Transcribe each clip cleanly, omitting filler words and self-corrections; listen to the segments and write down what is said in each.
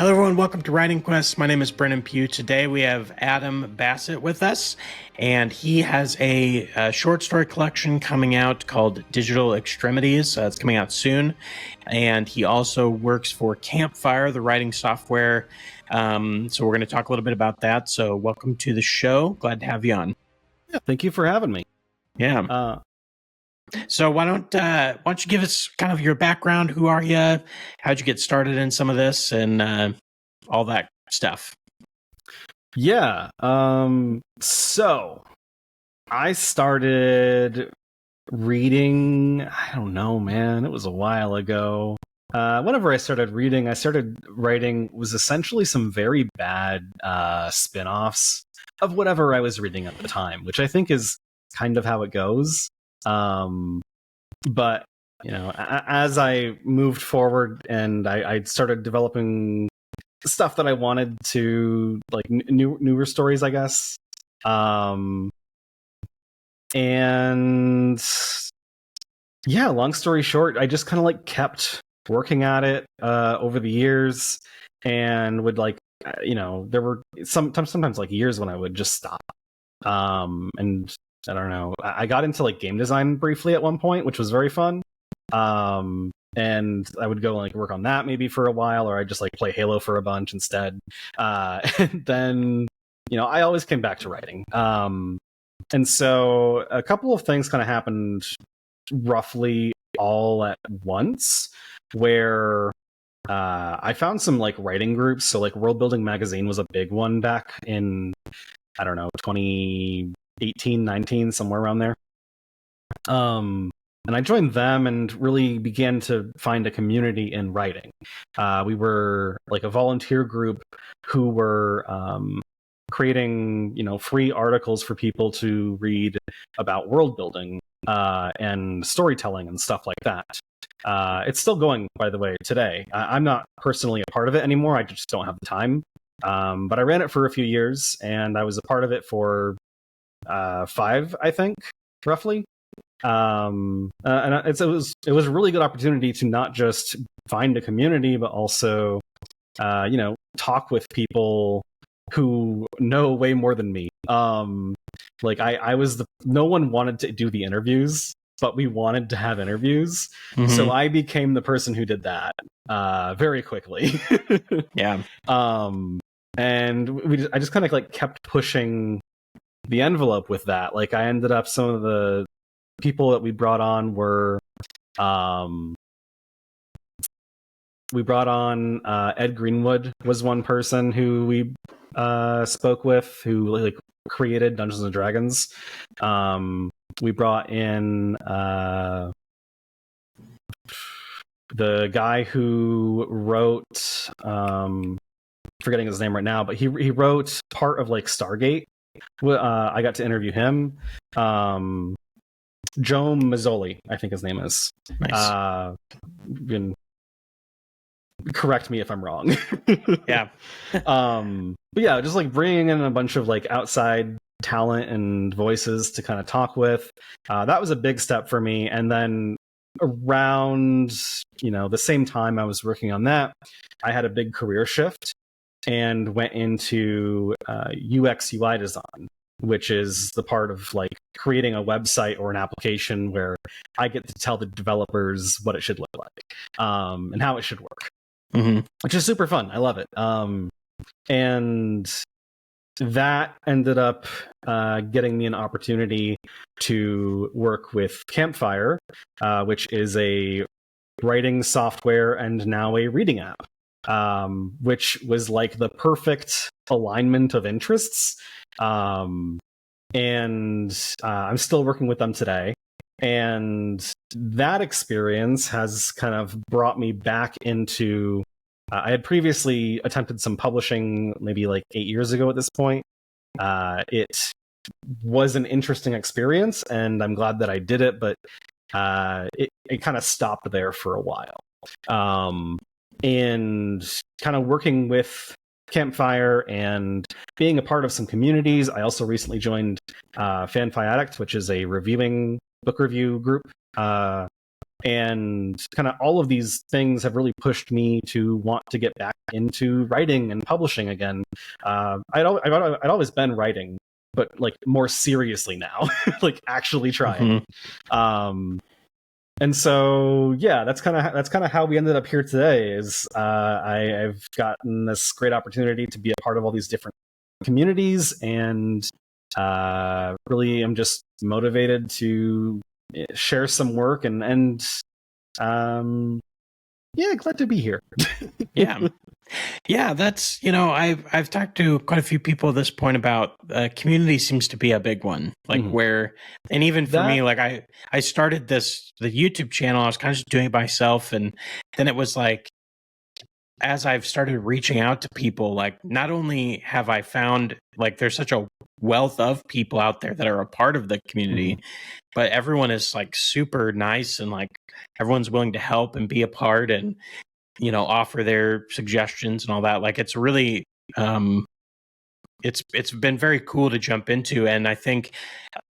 Hello, everyone. Welcome to Writing Quest. My name is Brennan Pugh. Today we have Adam Bassett with us, and he has a short story collection coming out called Digital Extremities. It's coming out soon, and he also works for Campfire, the writing software. So we're going to talk a little bit about that. So welcome to the show. Glad to have you on. Yeah, thank you for having me. Yeah. So why don't you give us kind of your background? Who are you? How'd you get started in some of this and all that stuff? Yeah. So I started reading, I don't know, man. It was a while ago. Whenever I started writing was essentially some very bad spin-offs of whatever I was reading at the time, which I think is kind of how it goes. But as I moved forward and I started developing stuff that I wanted to, like, newer stories, I guess. And yeah, long story short, I just kind of like kept working at it over the years, and would there were sometimes like years when I would just stop. And I don't know. I got into like game design briefly at one point, which was very fun. And I would go like work on that maybe for a while, or I'd just like play Halo for a bunch instead. And then, I always came back to writing. And so a couple of things kind of happened roughly all at once, where I found some like writing groups. So like World Building Magazine was a big one back in, I don't know, 2018, 19, somewhere around there. And I joined them and really began to find a community in writing. We were like a volunteer group who were creating, free articles for people to read about world building and storytelling and stuff like that. It's still going, by the way, today. I'm not personally a part of it anymore. I just don't have the time. But I ran it for a few years, and I was a part of it for 5, I think, roughly. And it was a really good opportunity to not just find a community, but also, talk with people who know way more than me. Like I was no one wanted to do the interviews, but we wanted to have interviews. Mm-hmm. So I became the person who did that, very quickly. Yeah. And I just kind of like kept pushing the envelope with that. Like I ended up, some of the people that we brought on were, we brought on Ed Greenwood was one person who we spoke with, who like created Dungeons and Dragons. We brought in the guy who wrote, forgetting his name right now, but he wrote part of like Stargate. I got to interview him. Joe Mazzoli, I think his name is. Nice. Correct me if I'm wrong. Yeah. But yeah, just like bringing in a bunch of like outside talent and voices to kind of talk with. That was a big step for me. And then around, the same time I was working on that, I had a big career shift and went into UX UI design, which is the part of like creating a website or an application where I get to tell the developers what it should look like, and how it should work. Mm-hmm. Which is super fun. I love it. And that ended up getting me an opportunity to work with Campfire, which is a writing software and now a reading app, which was like the perfect alignment of interests. And I'm still working with them today. And that experience has kind of brought me back into, I had previously attempted some publishing maybe like 8 years ago at this point. It was an interesting experience, and I'm glad that I did it, but it kind of stopped there for a while. And kind of working with Campfire and being a part of some communities. I also recently joined Fanfi Addict, which is a book review group And kind of all of these things have really pushed me to want to get back into writing and publishing again. I'd always been writing, but like more seriously now, like actually trying. And so, yeah, that's kind of how we ended up here today. Is I've gotten this great opportunity to be a part of all these different communities, and really am just motivated to share some work and yeah, glad to be here. Yeah, that's, I've talked to quite a few people at this point about community seems to be a big one, like where, and even for me, like I started the YouTube channel, I was kind of just doing it by myself, and then it was like, as I've started reaching out to people, like not only have I found like there's such a wealth of people out there that are a part of the community, but everyone is like super nice, and like everyone's willing to help and be a part, and offer their suggestions and all that. Like it's really it's been very cool to jump into, and I think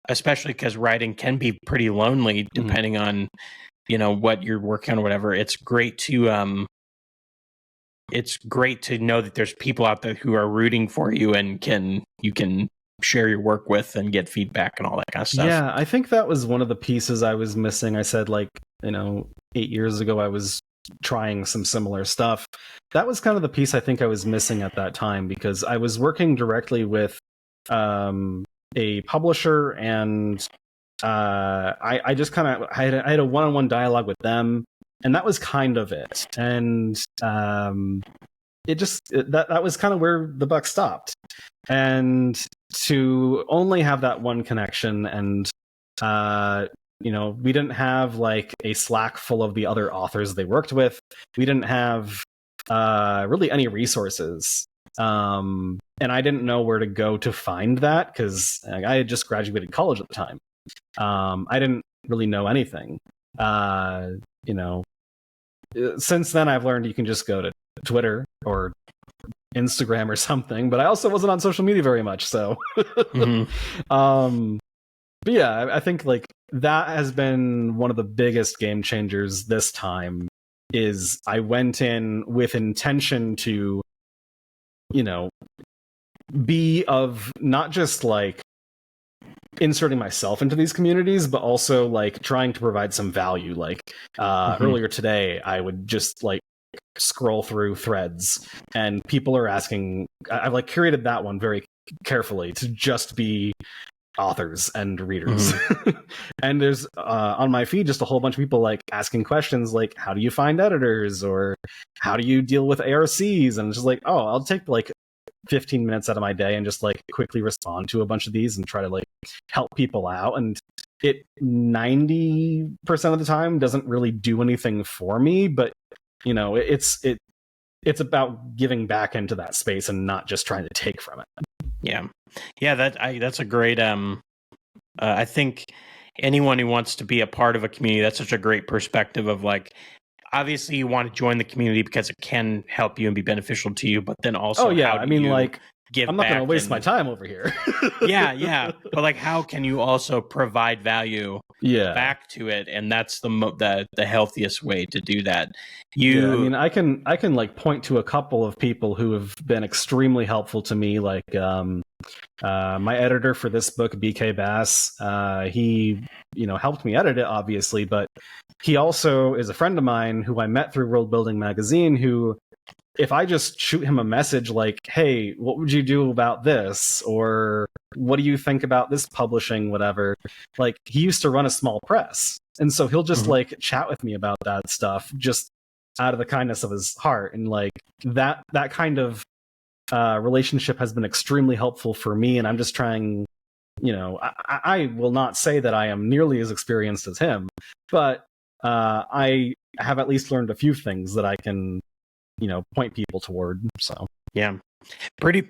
especially because writing can be pretty lonely depending on what you're working on or whatever. It's great to know that there's people out there who are rooting for you and you can share your work with and get feedback and all that kind of stuff. Yeah, I think that was one of the pieces I was missing. I said, like, 8 years ago I was trying some similar stuff. That was kind of the piece I think I was missing at that time, because I was working directly with a publisher, and I just kind of I had a one-on-one dialogue with them, and that was kind of it. And that was kind of where the buck stopped. And to only have that one connection, and we didn't have like a Slack full of the other authors they worked with. We didn't have really any resources. And I didn't know where to go to find that, because I had just graduated college at the time. I didn't really know anything. Since then, I've learned you can just go to Twitter or Instagram or something, but I also wasn't on social media very much. So, but yeah, I think like that has been one of the biggest game changers this time. Is I went in with intention to, be of not just like inserting myself into these communities, but also like trying to provide some value. Like earlier today, I would just like scroll through threads, and people are asking. I've like curated that one very carefully to just be authors and readers. And there's on my feed just a whole bunch of people like asking questions like, how do you find editors, or how do you deal with ARCs? And it's just like, oh, I'll take like 15 minutes out of my day and just like quickly respond to a bunch of these and try to like help people out. And it 90% of the time doesn't really do anything for me, but it's about giving back into that space and not just trying to take from it. Yeah, that's a great I think anyone who wants to be a part of a community, that's such a great perspective of like, obviously you want to join the community because it can help you and be beneficial to you, but then also I'm not going to waste my time over here. yeah, but like, how can you also provide value back to it? And that's the healthiest way to do that. I can like point to a couple of people who have been extremely helpful to me, like my editor for this book, BK Bass. He helped me edit it, obviously, but he also is a friend of mine who I met through World Building Magazine, who, if I just shoot him a message like, hey, what would you do about this? Or what do you think about this publishing, whatever? Like, he used to run a small press. And so he'll just like chat with me about that stuff just out of the kindness of his heart. And like that kind of relationship has been extremely helpful for me. And I'm just trying, I will not say that I am nearly as experienced as him, but I have at least learned a few things that I can point people toward. So yeah, pretty.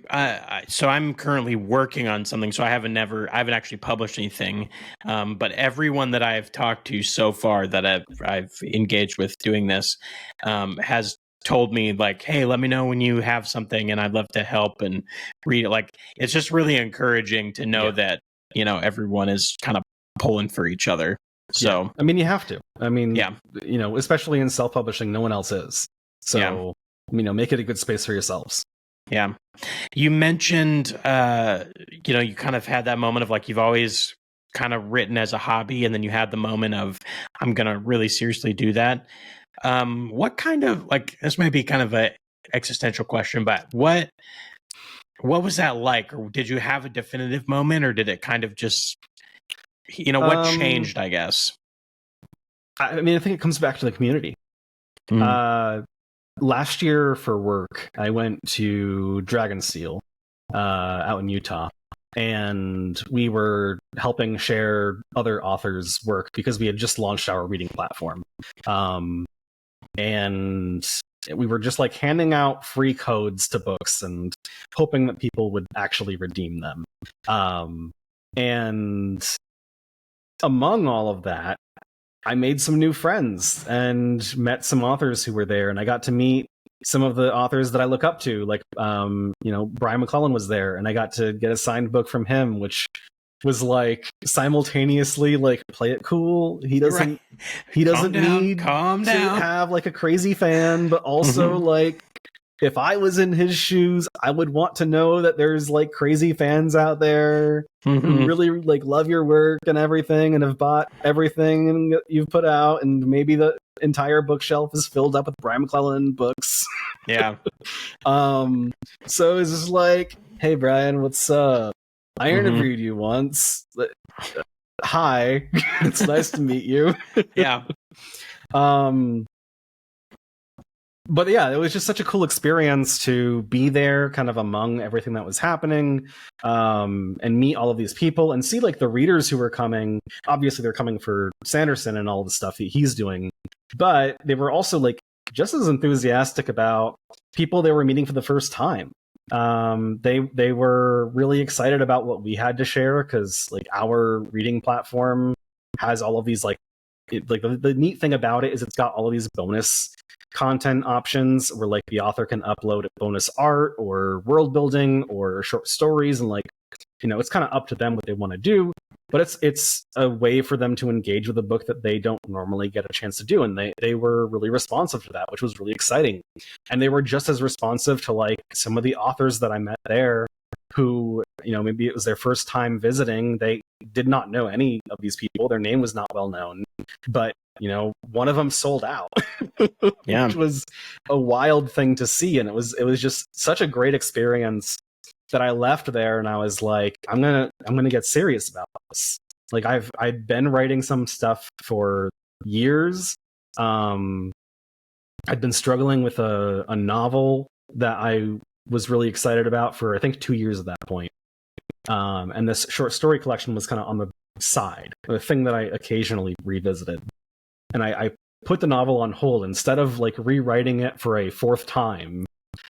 So I'm currently working on something. So I haven't actually published anything. But everyone that I've talked to so far that I've engaged with doing this has told me like, hey, let me know when you have something, and I'd love to help and read it. Like, it's just really encouraging to know that everyone is kind of pulling for each other. So, yeah. I mean, you have to. I mean, yeah, especially in self-publishing, no one else is. So, make it a good space for yourselves. Yeah. You mentioned, you kind of had that moment of like you've always kind of written as a hobby, and then you had the moment of I'm going to really seriously do that. What kind of like this might be kind of a existential question, but what was that like? Or did you have a definitive moment, or did it kind of just what changed? I guess. I mean, I think it comes back to the community. Last year for work, I went to Dragonsteel out in Utah, and we were helping share other authors' work because we had just launched our reading platform. And we were just like handing out free codes to books and hoping that people would actually redeem them. And among all of that, I made some new friends and met some authors who were there, and I got to meet some of the authors that I look up to, like Brian McClellan was there, and I got to get a signed book from him, which was like simultaneously like play it cool. He doesn't need to have like a crazy fan, but also like if I was in his shoes, I would want to know that there's like crazy fans out there who really like love your work and everything and have bought everything that you've put out, and maybe the entire bookshelf is filled up with Brian McClellan books. Yeah. So it's just like, hey Brian, what's up? I interviewed you once. Hi. It's nice to meet you. Yeah. But yeah, it was just such a cool experience to be there kind of among everything that was happening, and meet all of these people and see like the readers who were coming. Obviously they're coming for Sanderson and all the stuff that he's doing, but they were also like just as enthusiastic about people they were meeting for the first time. They were really excited about what we had to share because like our reading platform has all of these like the neat thing about it is it's got all of these bonus content options where like the author can upload bonus art or world building or short stories, and like it's kind of up to them what they want to do, but it's a way for them to engage with a book that they don't normally get a chance to do, and they were really responsive to that, which was really exciting. And they were just as responsive to like some of the authors that I met there who maybe it was their first time visiting. They did not know any of these people, their name was not well known, but one of them sold out. Yeah. Which was a wild thing to see, and it was just such a great experience that I left there and I was like, I'm gonna get serious about this. Like I'd been writing some stuff for years. I'd been struggling with a novel that I was really excited about for I think 2 years at that point. And this short story collection was kind of on the side, the thing that I occasionally revisited. And I put the novel on hold instead of like rewriting it for a fourth time.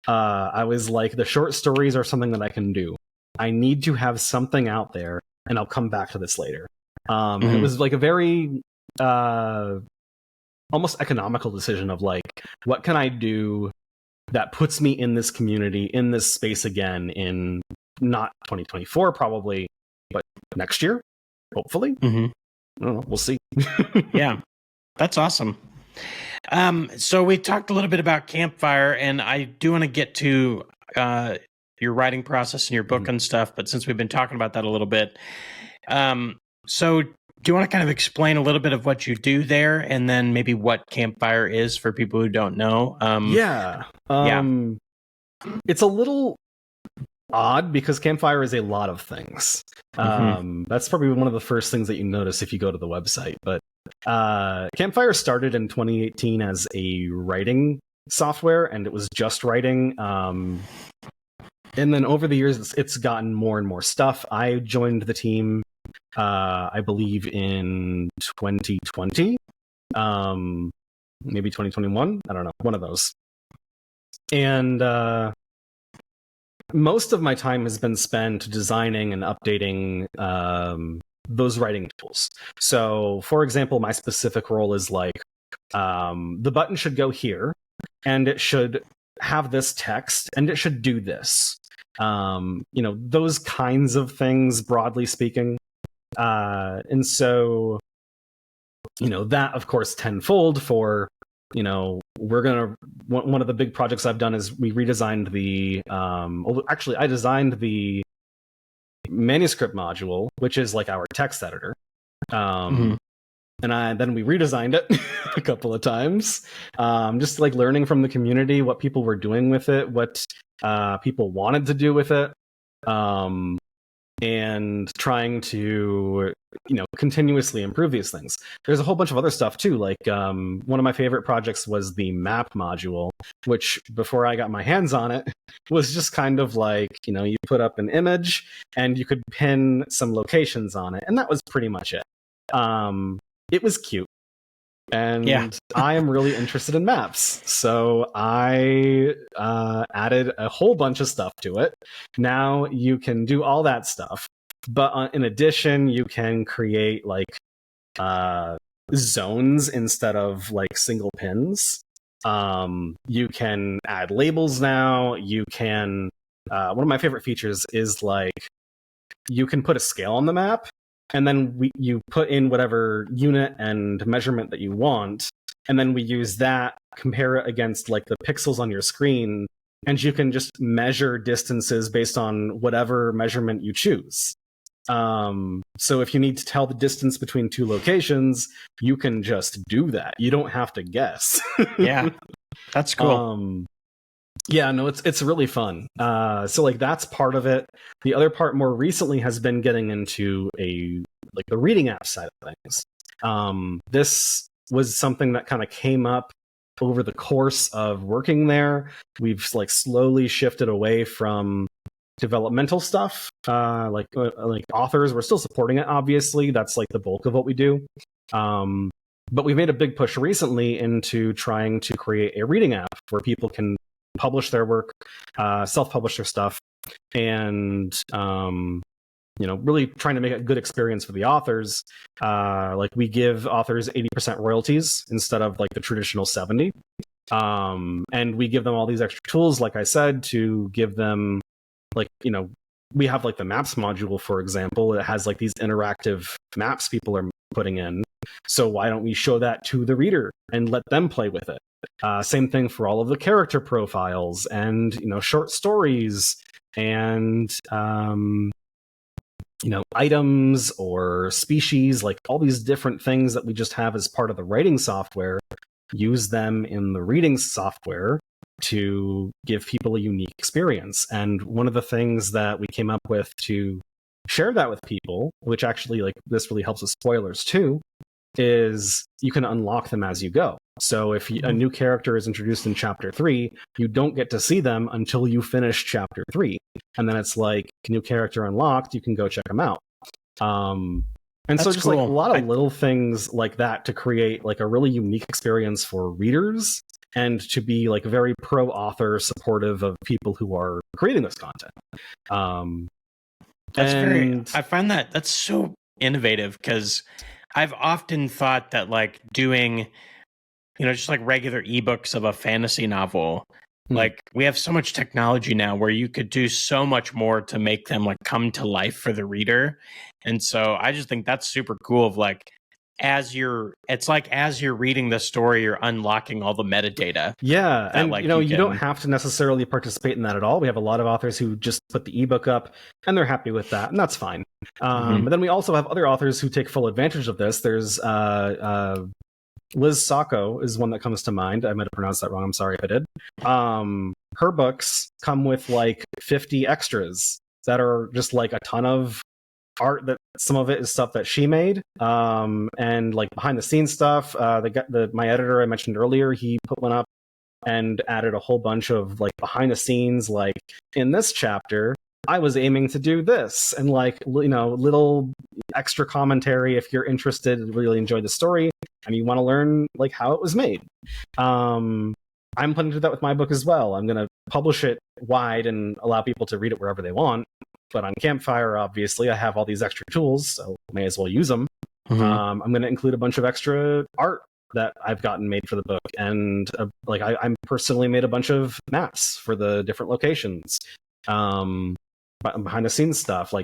I was like, the short stories are something that I can do. I need to have something out there, and I'll come back to this later. And it was like a very almost economical decision of like, what can I do that puts me in this community, in this space again, in not 2024 probably, but next year, hopefully. I don't know, we'll see. Yeah, that's awesome. So we talked a little bit about Campfire, and I do want to get to your writing process and your book and stuff, but since we've been talking about that a little bit, so do you want to kind of explain a little bit of what you do there, and then maybe what Campfire is for people who don't know? It's a little odd because Campfire is a lot of things. That's probably one of the first things that you notice if you go to the website. But Campfire started in 2018 as a writing software, and it was just writing. And then over the years, it's gotten more and more stuff. I joined the team, I believe, in 2020, maybe 2021. I don't know, one of those. And most of my time has been spent designing and updating those writing tools. So, for example, my specific role is like, the button should go here, and it should have this text, and it should do this. Those kinds of things, broadly speaking. And so that of course tenfold for, one of the big projects I've done is we redesigned actually I designed the manuscript module, which is like our text editor. And then we redesigned it a couple of times, just like learning from the community what people were doing with it, what people wanted to do with it, and trying to continuously improve these things. There's a whole bunch of other stuff too. Like one of my favorite projects was the map module, which before I got my hands on it was just kind of like, you put up an image and you could pin some locations on it, and that was pretty much it. It was cute. And I am really interested in maps. So I added a whole bunch of stuff to it. Now you can do all that stuff. But in addition, you can create like zones instead of like single pins. You can add labels now. You can, one of my favorite features is like, you can put a scale on the map. And then you put in whatever unit and measurement that you want, and then we use that, compare it against like the pixels on your screen, and you can just measure distances based on whatever measurement you choose. So if you need to tell the distance between two locations, you can just do that. You don't have to guess. Yeah, that's cool. Yeah, no, it's really fun. So like that's part of it. The other part more recently has been getting into the reading app side of things. This was something that kind of came up over the course of working there. We've like slowly shifted away from developmental stuff. Like authors, we're still supporting it, obviously. That's like the bulk of what we do. But we made a big push recently into trying to create a reading app where people can publish their work, self-publish their stuff, and really trying to make a good experience for the authors. Like we give authors 80% royalties instead of like the traditional 70%. And we give them all these extra tools, like I said, to give them we have like the maps module, for example. It has like these interactive maps people are putting in. So why don't we show that to the reader and let them play with it? Same thing for all of the character profiles and short stories and items or species, like all these different things that we just have as part of the writing software. Use them in the reading software to give people a unique experience. And one of the things that we came up with to share that with people, which actually like this really helps with spoilers too, is you can unlock them as you go. So if a new character is introduced in chapter 3, you don't get to see them until you finish chapter 3. And then it's like, new character unlocked, you can go check them out. And so just cool. Like a lot of little things like that to create like a really unique experience for readers and to be like very pro-author supportive of people who are creating this content. I find that's so innovative, because I've often thought that like doing, just like regular ebooks of a fantasy novel, like we have so much technology now where you could do so much more to make them like come to life for the reader. And so I just think that's super cool of like, as you're reading the story, you're unlocking all the metadata. Yeah. And like, you don't have to necessarily participate in that at all. We have a lot of authors who just put the ebook up and they're happy with that, and that's fine. But then we also have other authors who take full advantage of this. There's Liz Sacco is one that comes to mind. I might have pronounced that wrong. I'm sorry if I did. Her books come with like 50 extras that are just like a ton of art, that some of it is stuff that she made, and like behind the scenes stuff. My editor I mentioned earlier, he put one up and added a whole bunch of like behind the scenes, like in this chapter I was aiming to do this, and like little extra commentary if you're interested and really enjoy the story and you want to learn like how it was made. I'm planning to do that with my book as well. I'm going to publish it wide and allow people to read it wherever they want. But on Campfire, obviously, I have all these extra tools, so may as well use them. I'm going to include a bunch of extra art that I've gotten made for the book, and I'm personally made a bunch of maps for the different locations. Behind the scenes stuff,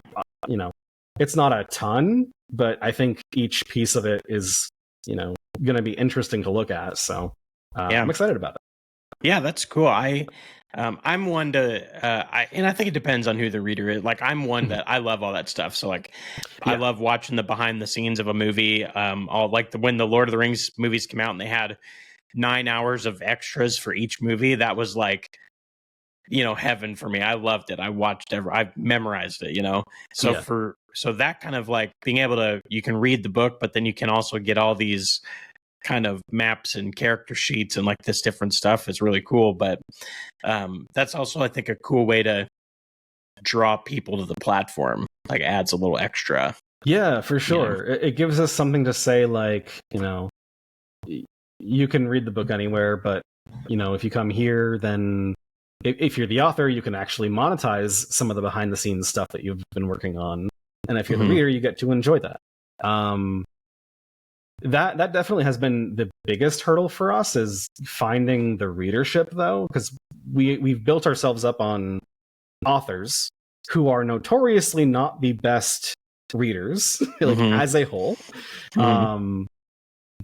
it's not a ton, but I think each piece of it is going to be interesting to look at. So I'm excited about it. Yeah, that's cool. I'm one to, and I think it depends on who the reader is. Like, I'm one that I love all that stuff. So, like, I love watching the behind the scenes of a movie. All like when the Lord of the Rings movies came out and they had 9 hours of extras for each movie. That was like, heaven for me. I loved it. I watched I've memorized it. So that kind of like being able to, you can read the book, but then you can also get all these kind of maps and character sheets and like this different stuff is really cool. But that's also, I think, a cool way to draw people to the platform. Like, adds a little extra. Yeah, for sure. It gives us something to say, like, you can read the book anywhere, but if you come here, then if you're the author, you can actually monetize some of the behind the scenes stuff that you've been working on. And if you're the reader, you get to enjoy that. That definitely has been the biggest hurdle for us, is finding the readership, though, because we've built ourselves up on authors who are notoriously not the best readers, like as a whole.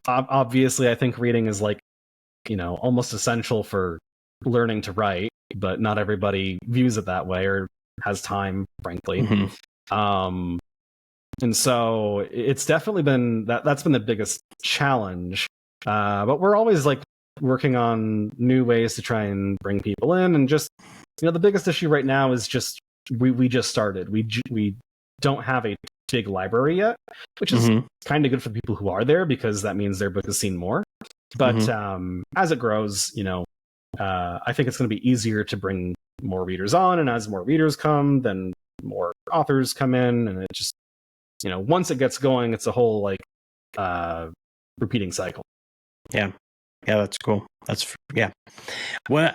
Obviously, I think reading is like, almost essential for learning to write, but not everybody views it that way or has time, frankly. And so it's definitely been that's been the biggest challenge. But we're always like working on new ways to try and bring people in. And just, the biggest issue right now is just we just started. We don't have a big library yet, which is kind of good for the people who are there, because that means their book is seen more. But as it grows, I think it's going to be easier to bring more readers on. And as more readers come, then more authors come in. And it just, once it gets going, it's a whole like repeating cycle. Yeah, that's cool. What?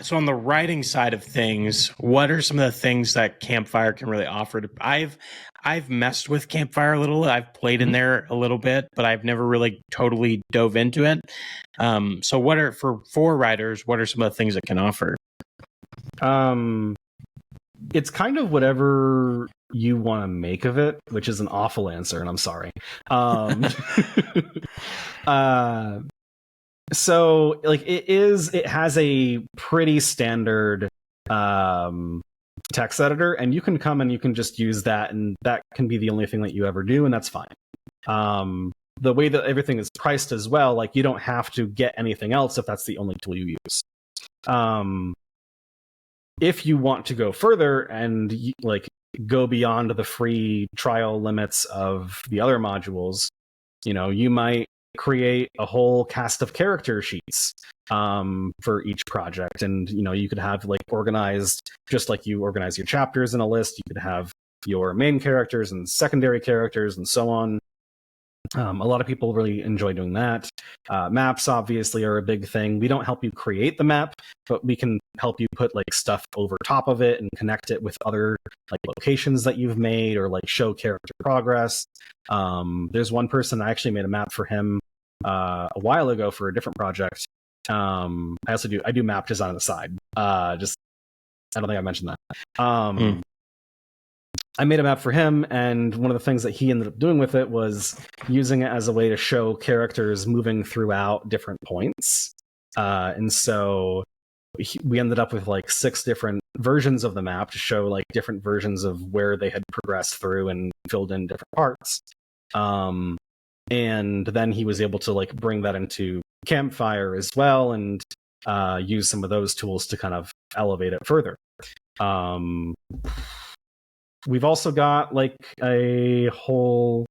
So on the writing side of things, what are some of the things that Campfire can really offer? I've messed with Campfire a little. I've played in there a little bit, but I've never really totally dove into it. So what are for writers? What are some of the things it can offer? It's kind of whatever you want to make of it, which is an awful answer, and I'm sorry. So like it has a pretty standard text editor, and you can come and you can just use that, and that can be the only thing that you ever do, and that's fine. The way that everything is priced as well, like, you don't have to get anything else if that's the only tool you use. If you want to go further and like go beyond the free trial limits of the other modules, you might create a whole cast of character sheets for each project. And, you could have like organized, just like you organize your chapters in a list, you could have your main characters and secondary characters and so on. A lot of people really enjoy doing that. Maps obviously are a big thing. We don't help you create the map, but we can help you put like stuff over top of it and connect it with other like locations that you've made, or like show character progress. There's one person, I actually made a map for him a while ago for a different project. I do map design on the side. I don't think I mentioned that. I made a map for him, and one of the things that he ended up doing with it was using it as a way to show characters moving throughout different points. And so we ended up with like 6 different versions of the map to show like different versions of where they had progressed through and filled in different parts. And then he was able to like bring that into Campfire as well, and use some of those tools to kind of elevate it further. We've also got like a whole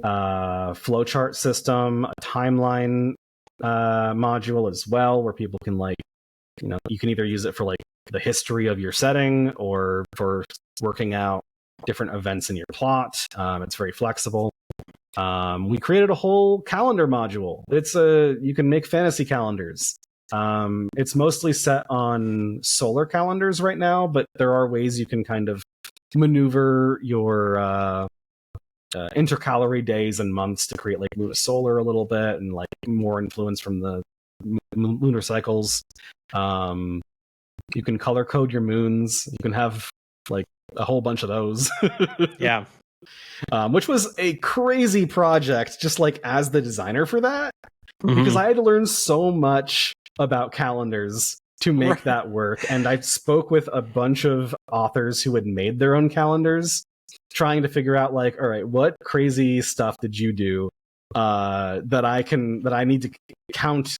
flowchart system, a timeline module as well, where people can like, you can either use it for like the history of your setting or for working out different events in your plot. It's very flexible. We created a whole calendar module. You can make fantasy calendars. It's mostly set on solar calendars right now, but there are ways you can kind of maneuver your intercalary days and months to create like lunisolar a little bit, and like more influence from the lunar cycles. You can color code your moons. You can have like a whole bunch of those. Yeah. which was a crazy project, just like as the designer for that, because Mhm. I had to learn so much about calendars to make Right. that work. And I spoke with a bunch of authors who had made their own calendars, trying to figure out like, all right, what crazy stuff did you do that I need to count,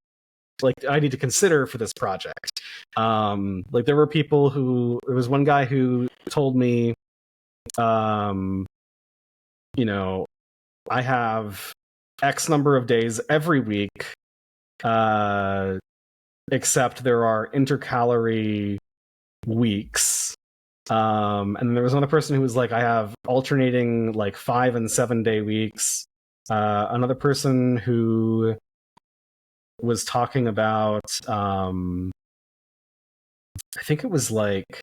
like I need to consider for this project. Like there was one guy who told me, you know, I have X number of days every week, except there are intercalary weeks. And then there was another person who was like, I have alternating like 5 and 7 day weeks. Another person who was talking about, I think it was like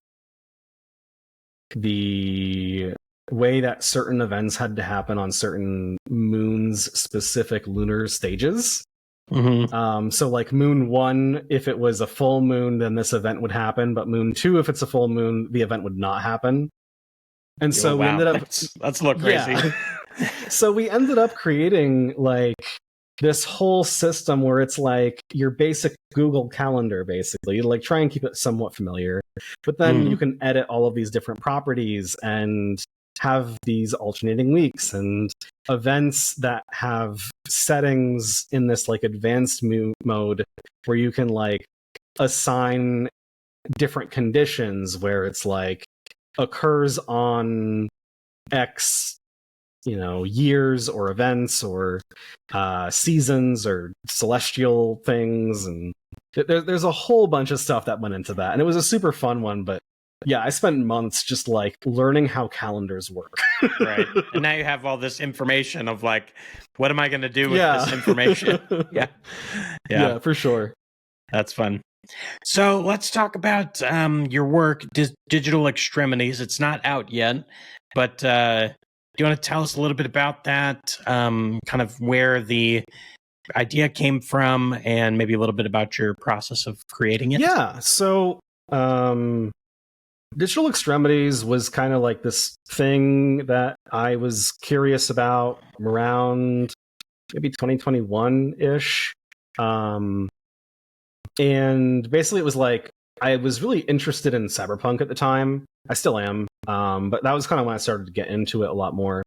the way that certain events had to happen on certain moons specific lunar stages. Mhm. So like moon 1, if it was a full moon, then this event would happen, but moon 2, if it's a full moon, the event would not happen. And Oh, so we wow. ended up That's a little crazy. yeah. So we ended up creating like this whole system where it's like your basic Google Calendar, basically, like try and keep it somewhat familiar. But then Mhm. you can edit all of these different properties and have these alternating weeks and events that have settings in this like advanced mode where you can like assign different conditions where it's like occurs on X, years or events or seasons or celestial things, and there's a whole bunch of stuff that went into that, and it was a super fun one. But yeah, I spent months just like learning how calendars work. Right. And now you have all this information of like, what am I going to do with Yeah. this information? Yeah. Yeah, for sure. That's fun. So let's talk about your work, Digital Extremities. It's not out yet, but do you want to tell us a little bit about that? Kind of where the idea came from, and maybe a little bit about your process of creating it? Yeah. So, Digital Extremities was kind of like this thing that I was curious about around maybe 2021 ish. And basically, it was like I was really interested in cyberpunk at the time. I still am, but that was kind of when I started to get into it a lot more.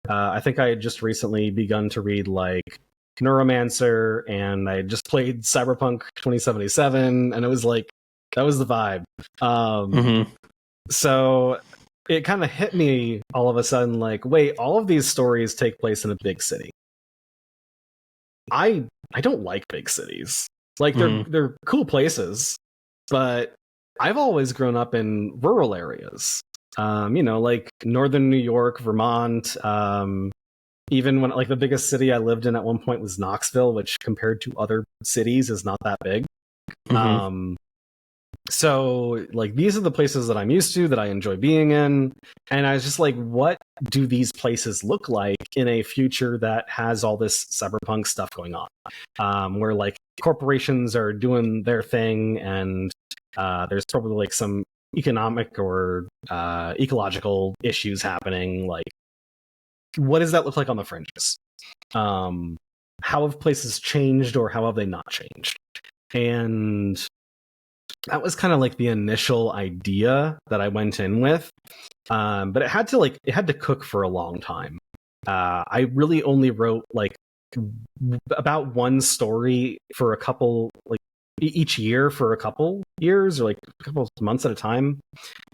I think I had just recently begun to read like Neuromancer, and I just played Cyberpunk 2077, and it was like that was the vibe. Mm-hmm. So it kind of hit me all of a sudden, like, wait, all of these stories take place in a big city. I don't like big cities. Like they're cool places, but I've always grown up in rural areas. Like northern New York, Vermont. Even when like the biggest city I lived in at one point was Knoxville, which compared to other cities is not that big. Mm-hmm. So like these are the places that I'm used to, that I enjoy being in, and I was just like, what do these places look like in a future that has all this cyberpunk stuff going on, where like corporations are doing their thing, and there's probably like some economic or ecological issues happening. Like, what does that look like on the fringes? How have places changed, or how have they not changed? And that was kind of like the initial idea that I went in with, but it had to cook for a long time. I really only wrote like about one story for a couple, like each year for a couple years, or like a couple months at a time.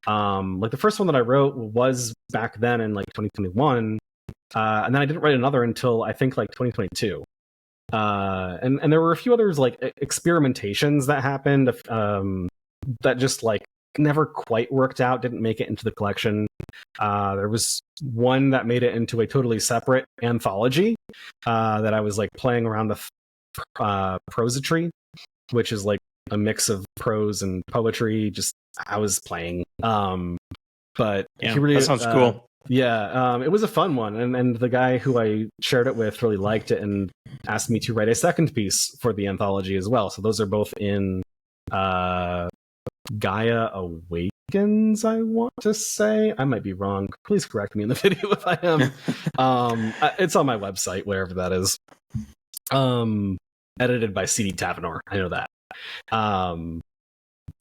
Like the first one that I wrote was back then in like 2021, and then I didn't write another until I think like 2022. And there were a few others like experimentations that happened, that just like never quite worked out, didn't make it into the collection. There was one that made it into a totally separate anthology that I was like playing around with prosody, which is like a mix of prose and poetry. Just I was playing, but Yeah, he really, that sounds cool. Yeah, it was a fun one, and the guy who I shared it with really liked it and asked me to write a second piece for the anthology as well. So those are both in Gaia Awake. Begins, I want to say. I might be wrong. Please correct me in the video if I am. It's on my website, wherever that is. Edited by CD Tavenor. I know that.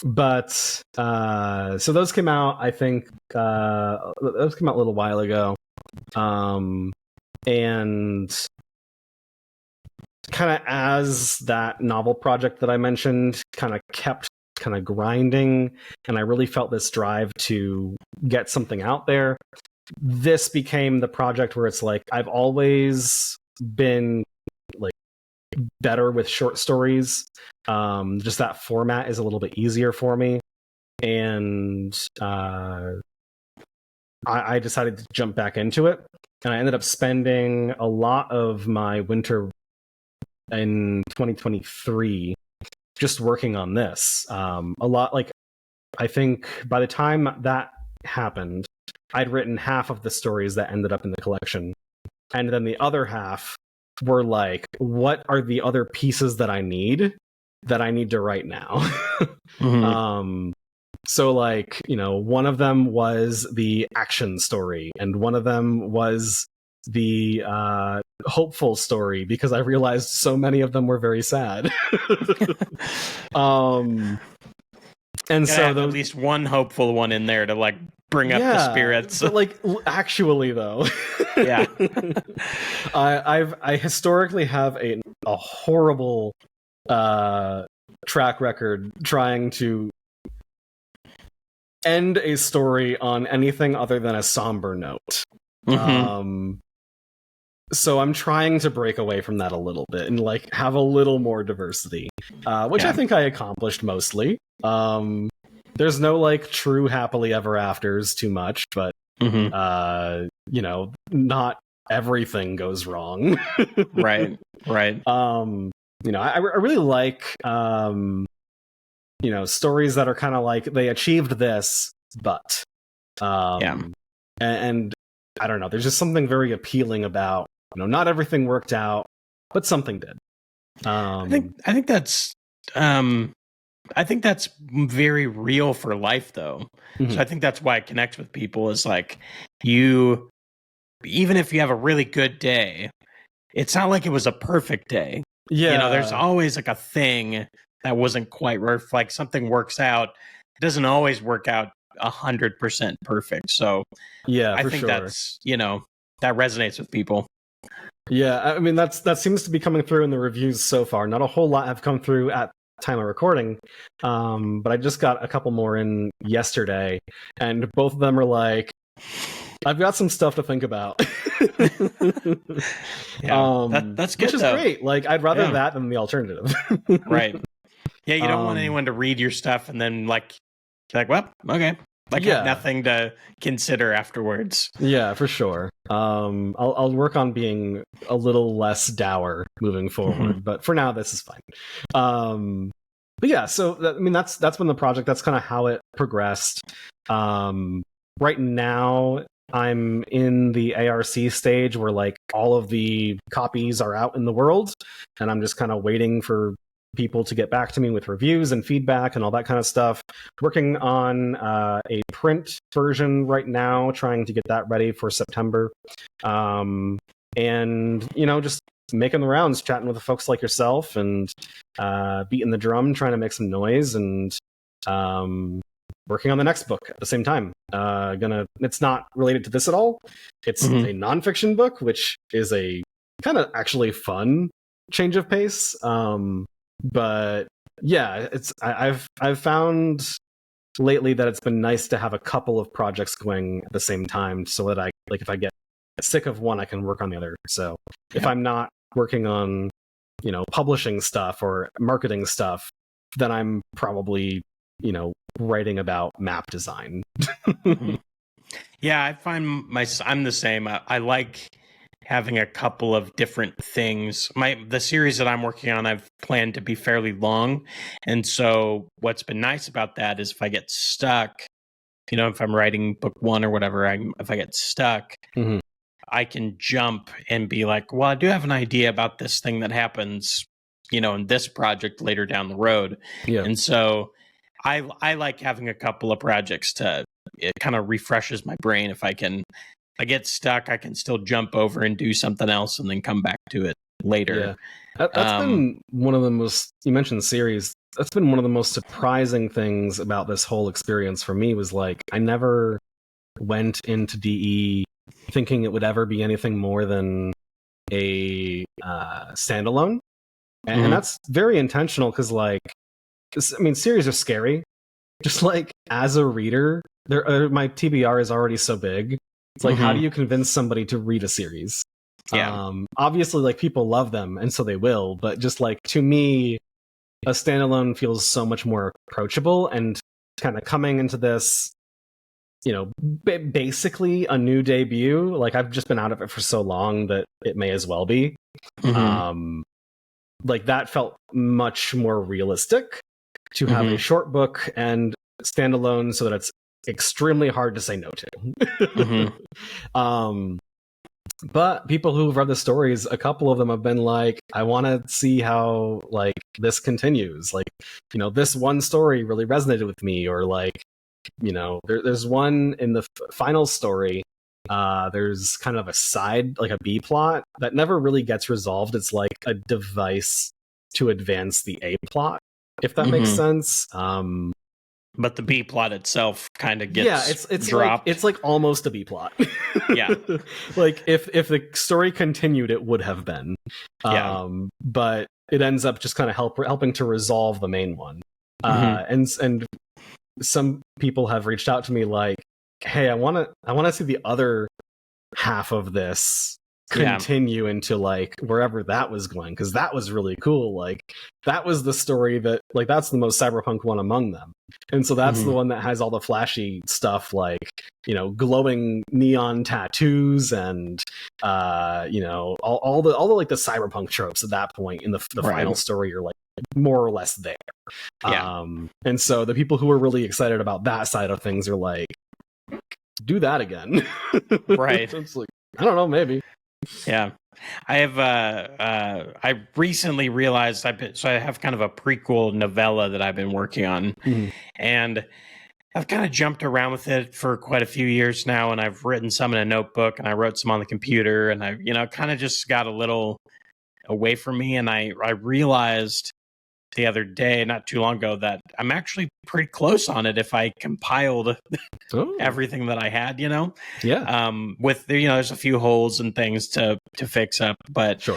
But so those came out, I think, those came out a little while ago. And kind of as that novel project that I mentioned kind of kept kind of grinding, and I really felt this drive to get something out there, this became the project where it's like I've always been like better with short stories. Just that format is a little bit easier for me, and I decided to jump back into it, and I ended up spending a lot of my winter in 2023 just working on this. A lot, like, I think by the time that happened, I'd written half of the stories that ended up in the collection, and then the other half were like, what are the other pieces that I need to write now? So, like, you know, one of them was the action story, and one of them was the hopeful story, because I realized so many of them were very sad. And so have at least one hopeful one in there to like bring up the spirits. But like, actually, though, yeah, I historically have a horrible track record trying to end a story on anything other than a somber note. So I'm trying to break away from that a little bit and like have a little more diversity, which I think I accomplished mostly. There's no like true happily ever afters too much, but you know, not everything goes wrong. right. You know, I really like you know, stories that are kind of like they achieved this, but and I don't know, there's just something very appealing about, you know, not everything worked out, but something did. I think that's very real for life, though. So I think that's why it connects with people, is like, you, even if you have a really good day, it's not like it was a perfect day. Yeah, you know, there's always like a thing that wasn't quite right. Like something works out, it doesn't always work out 100% perfect. So yeah, I think that's, you know, that resonates with people. Yeah, I mean, that seems to be coming through in the reviews so far. Not a whole lot have come through at time of recording, but I just got a couple more in yesterday, and both of them are like, I've got some stuff to think about. That's good, which is great. Like, I'd rather that than the alternative. Right. Yeah, you don't want anyone to read your stuff and then like, well, okay. Like, have nothing to consider afterwards. Yeah, for sure. I'll work on being a little less dour moving forward, but for now, this is fine. But yeah, so I mean, that's been the project. That's kind of how it progressed. Right now, I'm in the ARC stage where like all of the copies are out in the world, and I'm just kind of waiting for people to get back to me with reviews and feedback and all that kind of stuff. Working on a print version right now, trying to get that ready for September. And, you know, just making the rounds, chatting with the folks like yourself, and beating the drum, trying to make some noise, and working on the next book at the same time. It's not related to this at all. It's a nonfiction book, which is a kind of actually fun change of pace. But yeah, I've found lately that it's been nice to have a couple of projects going at the same time, so that I, like, if I get sick of one, I can work on the other. So if I'm not working on, you know, publishing stuff or marketing stuff, then I'm probably, you know, writing about map design. Yeah, I find I'm the same. I like having a couple of different things. The series that I'm working on, I've planned to be fairly long. And so what's been nice about that is if I get stuck, you know, if I'm writing book one or whatever, if I get stuck, I can jump and be like, well, I do have an idea about this thing that happens, you know, in this project later down the road. Yeah. And so I like having a couple of projects to it kind of refreshes my brain. If I get stuck, I can still jump over and do something else and then come back to it later. That's been one of the most, you mentioned series, that's been one of the most surprising things about this whole experience for me was like, I never went into DE thinking it would ever be anything more than a standalone. And that's very intentional because, like, I mean, series are scary. Just like as a reader, my TBR is already so big. It's like, how do you convince somebody to read a series? Yeah. Obviously, like people love them, and so they will. But just like to me, a standalone feels so much more approachable, and kind of coming into this, you know, basically a new debut. Like I've just been out of it for so long that it may as well be. Like that felt much more realistic to have a short book and standalone, so that it's extremely hard to say no to. But people who've read the stories, a couple of them have been like, I want to see how like this continues. Like, you know, this one story really resonated with me, or like, you know, there's one in the final story. There's kind of a side, like a B plot that never really gets resolved. It's like a device to advance the A plot, if that makes sense. But the B plot itself kind of gets it's dropped. Like, it's like almost a B plot. Yeah. Like if the story continued, it would have been. But it ends up just kind of helping to resolve the main one. And some people have reached out to me like, hey, I want to see the other half of this continue into like wherever that was going, because that was really cool. Like that was the story that, like, that's the most cyberpunk one among them, and so that's the one that has all the flashy stuff, like, you know, glowing neon tattoos and you know, all the like the cyberpunk tropes at that point in the final story are like more or less there. And so the people who are really excited about that side of things are like, do that again. Right. It's like, I don't know, maybe. Yeah. I have I recently realized I have kind of a prequel novella that I've been working on, and I've kind of jumped around with it for quite a few years now, and I've written some in a notebook, and I wrote some on the computer, and I, you know, kind of just got a little away from me, and I realized the other day, not too long ago, that I'm actually pretty close on it if I compiled everything that I had, you know? With, you know, there's a few holes and things to fix up, but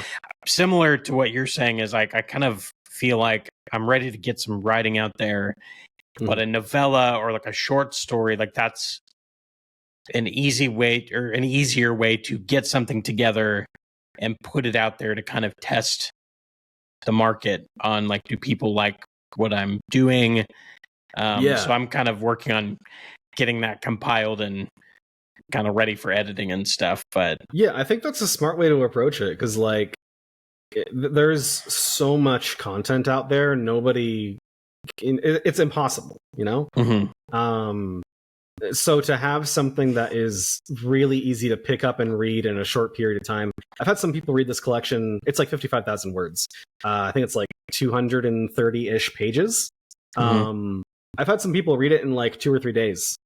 similar to what you're saying is like, I kind of feel like I'm ready to get some writing out there, but a novella or like a short story, like that's an easy way or an easier way to get something together and put it out there to kind of test the market on, like, do people like what I'm doing? So I'm kind of working on getting that compiled and kind of ready for editing and stuff. But yeah, I think that's a smart way to approach it, because like there's so much content out there, it's impossible, you know. So to have something that is really easy to pick up and read in a short period of time. I've had some people read this collection. It's like 55,000 words. I think it's like 230-ish pages. I've had some people read it in like 2 or 3 days.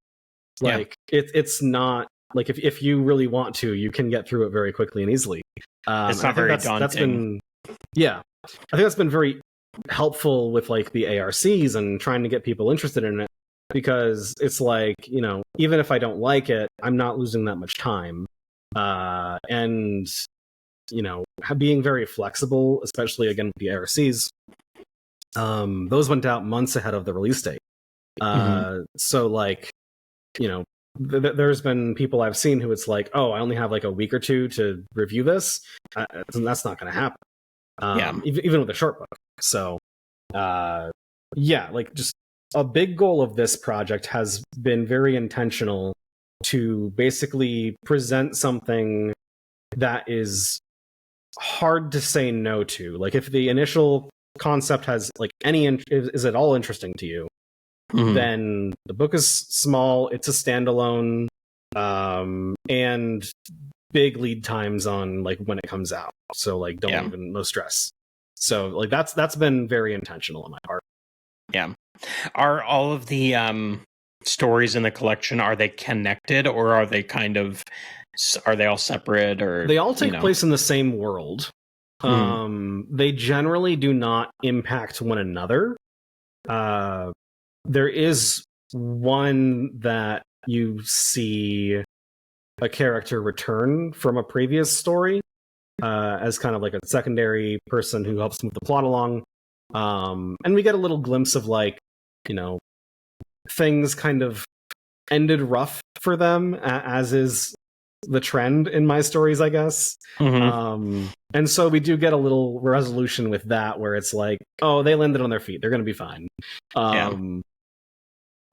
Like it's not like, if you really want to, you can get through it very quickly and easily. It's not very daunting. I think that's been very helpful with like the ARCs and trying to get people interested in it. Because it's like, you know, even if I don't like it, I'm not losing that much time. And, you know, being very flexible, especially again with the ARCs, those went out months ahead of the release date. So like, you know, there's been people I've seen who it's like, oh, I only have like a week or two to review this. That's not going to happen. Even with a short book. So, like just a big goal of this project has been very intentional to basically present something that is hard to say no to. Like if the initial concept has like is at all interesting to you, then the book is small, it's a standalone, and big lead times on like when it comes out. So like no stress. So like that's been very intentional on my part. Yeah. Are all of the stories in the collection, are they connected, or are they are they all separate, or They all take place in the same world. They generally do not impact one another. There is one that you see a character return from a previous story as kind of like a secondary person who helps move the plot along. And we get a little glimpse of like, you know, things kind of ended rough for them, as is the trend in my stories, I guess. And so we do get a little resolution with that, where it's like, oh, they landed on their feet, they're going to be fine.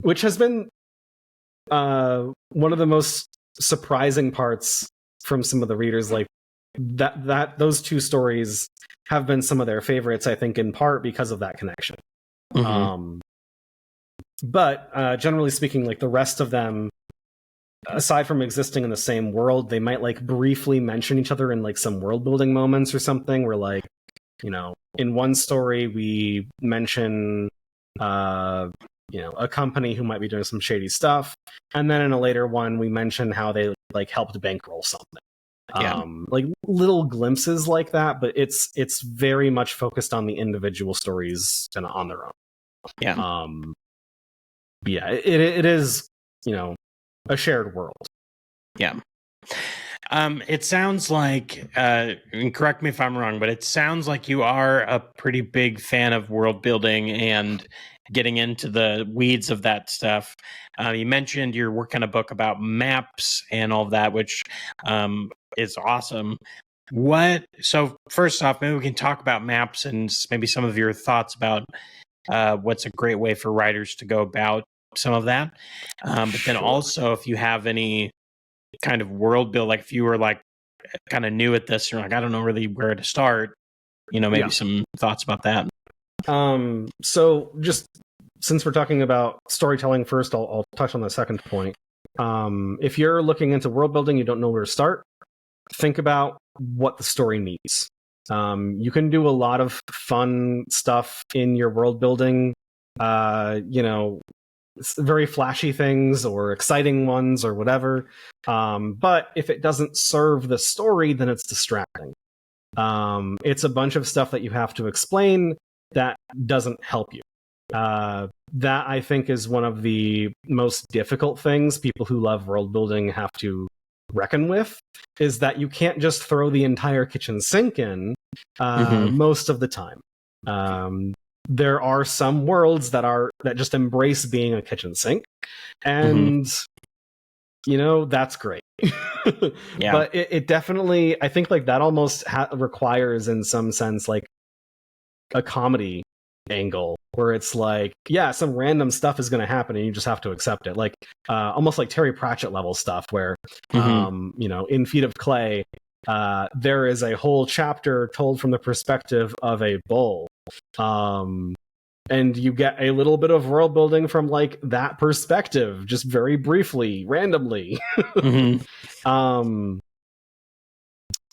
Which has been one of the most surprising parts from some of the readers. Like that those two stories have been some of their favorites, I think, in part because of that connection. But generally speaking, like the rest of them, aside from existing in the same world, they might like briefly mention each other in like some world building moments or something, where like, you know, in one story we mention you know, a company who might be doing some shady stuff, and then in a later one we mention how they like helped bankroll something. Like little glimpses like that, but it's very much focused on the individual stories and on their own. It is, you know, a shared world. It sounds like, and correct me if I'm wrong, but it sounds like you are a pretty big fan of world building and getting into the weeds of that stuff. You mentioned you're working a book about maps and all of that, which is awesome. So first off, maybe we can talk about maps and maybe some of your thoughts about what's a great way for writers to go about some of that. But then also, if you have any kind of world build, like if you were like kind of new at this, you're like, I don't know really where to start, you know, maybe some thoughts about that. So just since we're talking about storytelling first, I'll touch on the second point. If you're looking into world building, you don't know where to start, think about what the story needs. You can do a lot of fun stuff in your world building, you know, very flashy things or exciting ones or whatever. But if it doesn't serve the story, then it's distracting. It's a bunch of stuff that you have to explain that doesn't help you. That I think is one of the most difficult things people who love world building have to reckon with, is that you can't just throw the entire kitchen sink in most of the time. There are some worlds that just embrace being a kitchen sink, and you know, that's great. But it definitely, I think like that almost requires in some sense like a comedy angle, where it's like, yeah, some random stuff is going to happen and you just have to accept it, like almost like Terry Pratchett level stuff, where you know, in Feet of Clay, there is a whole chapter told from the perspective of a bull, and you get a little bit of world building from like that perspective, just very briefly, randomly.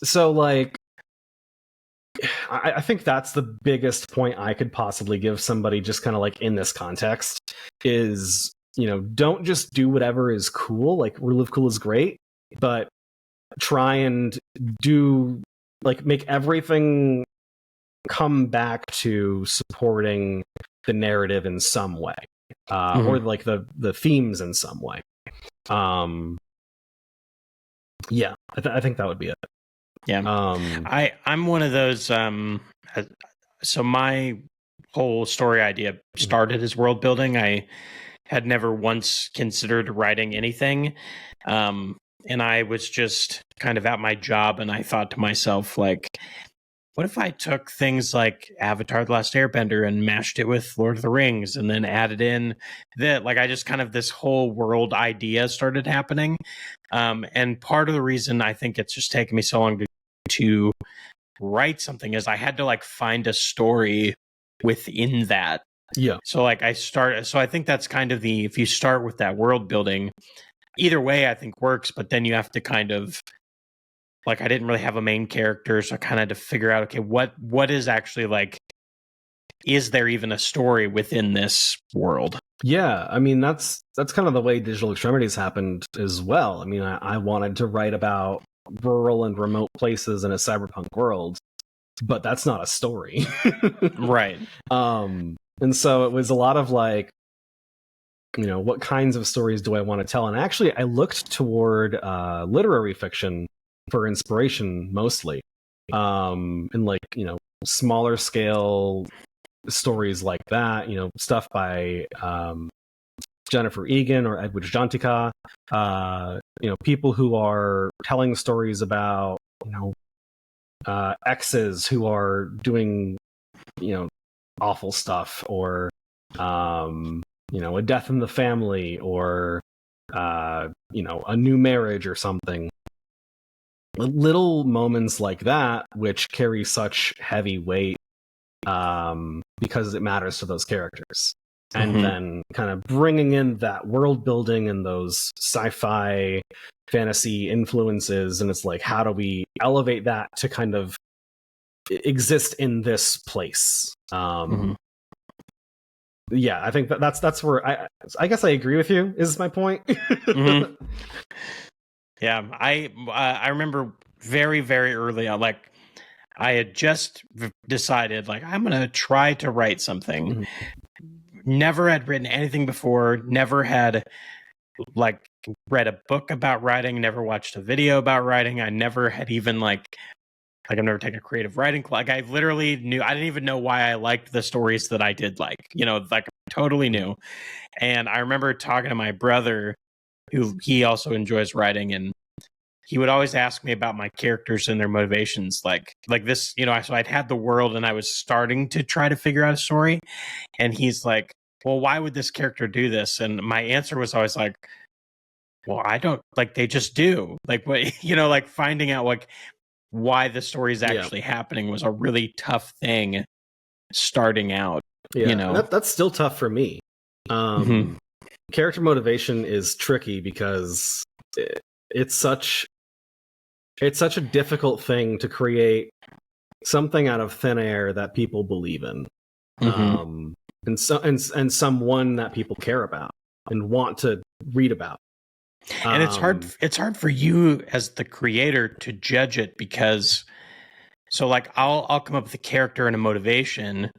So like, I think that's the biggest point I could possibly give somebody, just kind of like in this context, is, you know, don't just do whatever is cool. Like Rule of Cool is great, but try and do like make everything come back to supporting the narrative in some way, or like the themes in some way. Yeah, I think that would be it. I'm one of those. So my whole story idea started as world building. I had never once considered writing anything, and I was just kind of at my job, and I thought to myself, like, what if I took things like Avatar: The Last Airbender and mashed it with Lord of the Rings, and then added in that, like, I just kind of, this whole world idea started happening. And part of the reason I think it's just taken me so long to write something is I had to like find a story within that. So like so I think that's kind of if you start with that world building, either way I think works, but then you have to kind of, like, I didn't really have a main character, so I kind of had to figure out, okay, what is actually like is there even a story within this world? Yeah, I mean that's kind of the way Digital Extremities happened as well. I mean, I wanted to write about rural and remote places in a cyberpunk world, but that's not a story. Right. And so it was a lot of like, what kinds of stories do I want to tell? And actually, I looked toward literary fiction for inspiration mostly, and like smaller scale stories like that. Stuff by Jennifer Egan or Edwidge Jantika. People who are telling stories about exes who are doing awful stuff, or a death in the family, or a new marriage or something. Little moments like that which carry such heavy weight because it matters to those characters. And then kind of bringing in that world building and those sci-fi fantasy influences, and it's like, how do we elevate that to kind of exist in this place? Yeah, I think that's where I guess I agree with you, is my point. Yeah, I remember very, very early on, like I had just decided, like, I'm gonna try to write something. Never had written anything before. Never had like read a book about writing. Never watched a video about writing. I never had even like I've never taken a creative writing class. Like I literally knew, I didn't even know why I liked the stories that I did like, like totally new. And I remember talking to my brother, who he also enjoys writing, and he would always ask me about my characters and their motivations. Like this, so I'd had the world and I was starting to try to figure out a story. And he's like, well, why would this character do this? And my answer was always like, well, I don't, like, they just do. Like, what, like finding out like why the story is actually happening was a really tough thing starting out. That's still tough for me. Character motivation is tricky because it's such a difficult thing to create something out of thin air that people believe in, and someone that people care about and want to read about. And it's hard for you as the creator to judge it, because so like I'll come up with a character and a motivation,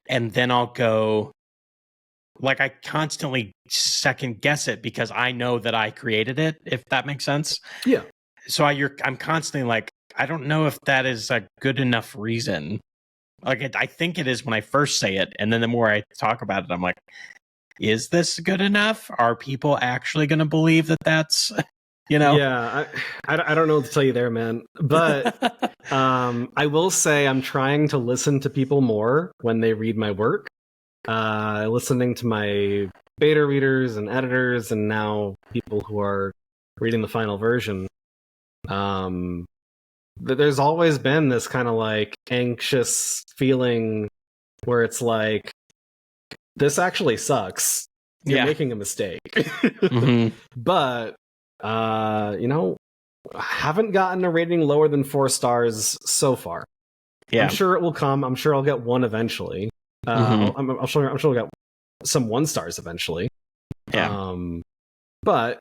and then I'll go, like, I constantly second guess it because I know that I created it, if that makes sense. Yeah. So I'm constantly like, I don't know if that is a good enough reason. Like, I think it is when I first say it, and then the more I talk about it, I'm like, is this good enough? Are people actually going to believe that that's, Yeah, I don't know what to tell you there, man. But I will say I'm trying to listen to people more when they read my work. Listening to my beta readers and editors, and now people who are reading the final version. There's always been this kind of like anxious feeling where it's like, this actually sucks. You're making a mistake. But haven't gotten a rating lower than 4 stars so far. I'm sure it will come. I'm sure I'll get one eventually. I'm sure I'll get some 1 stars eventually. But I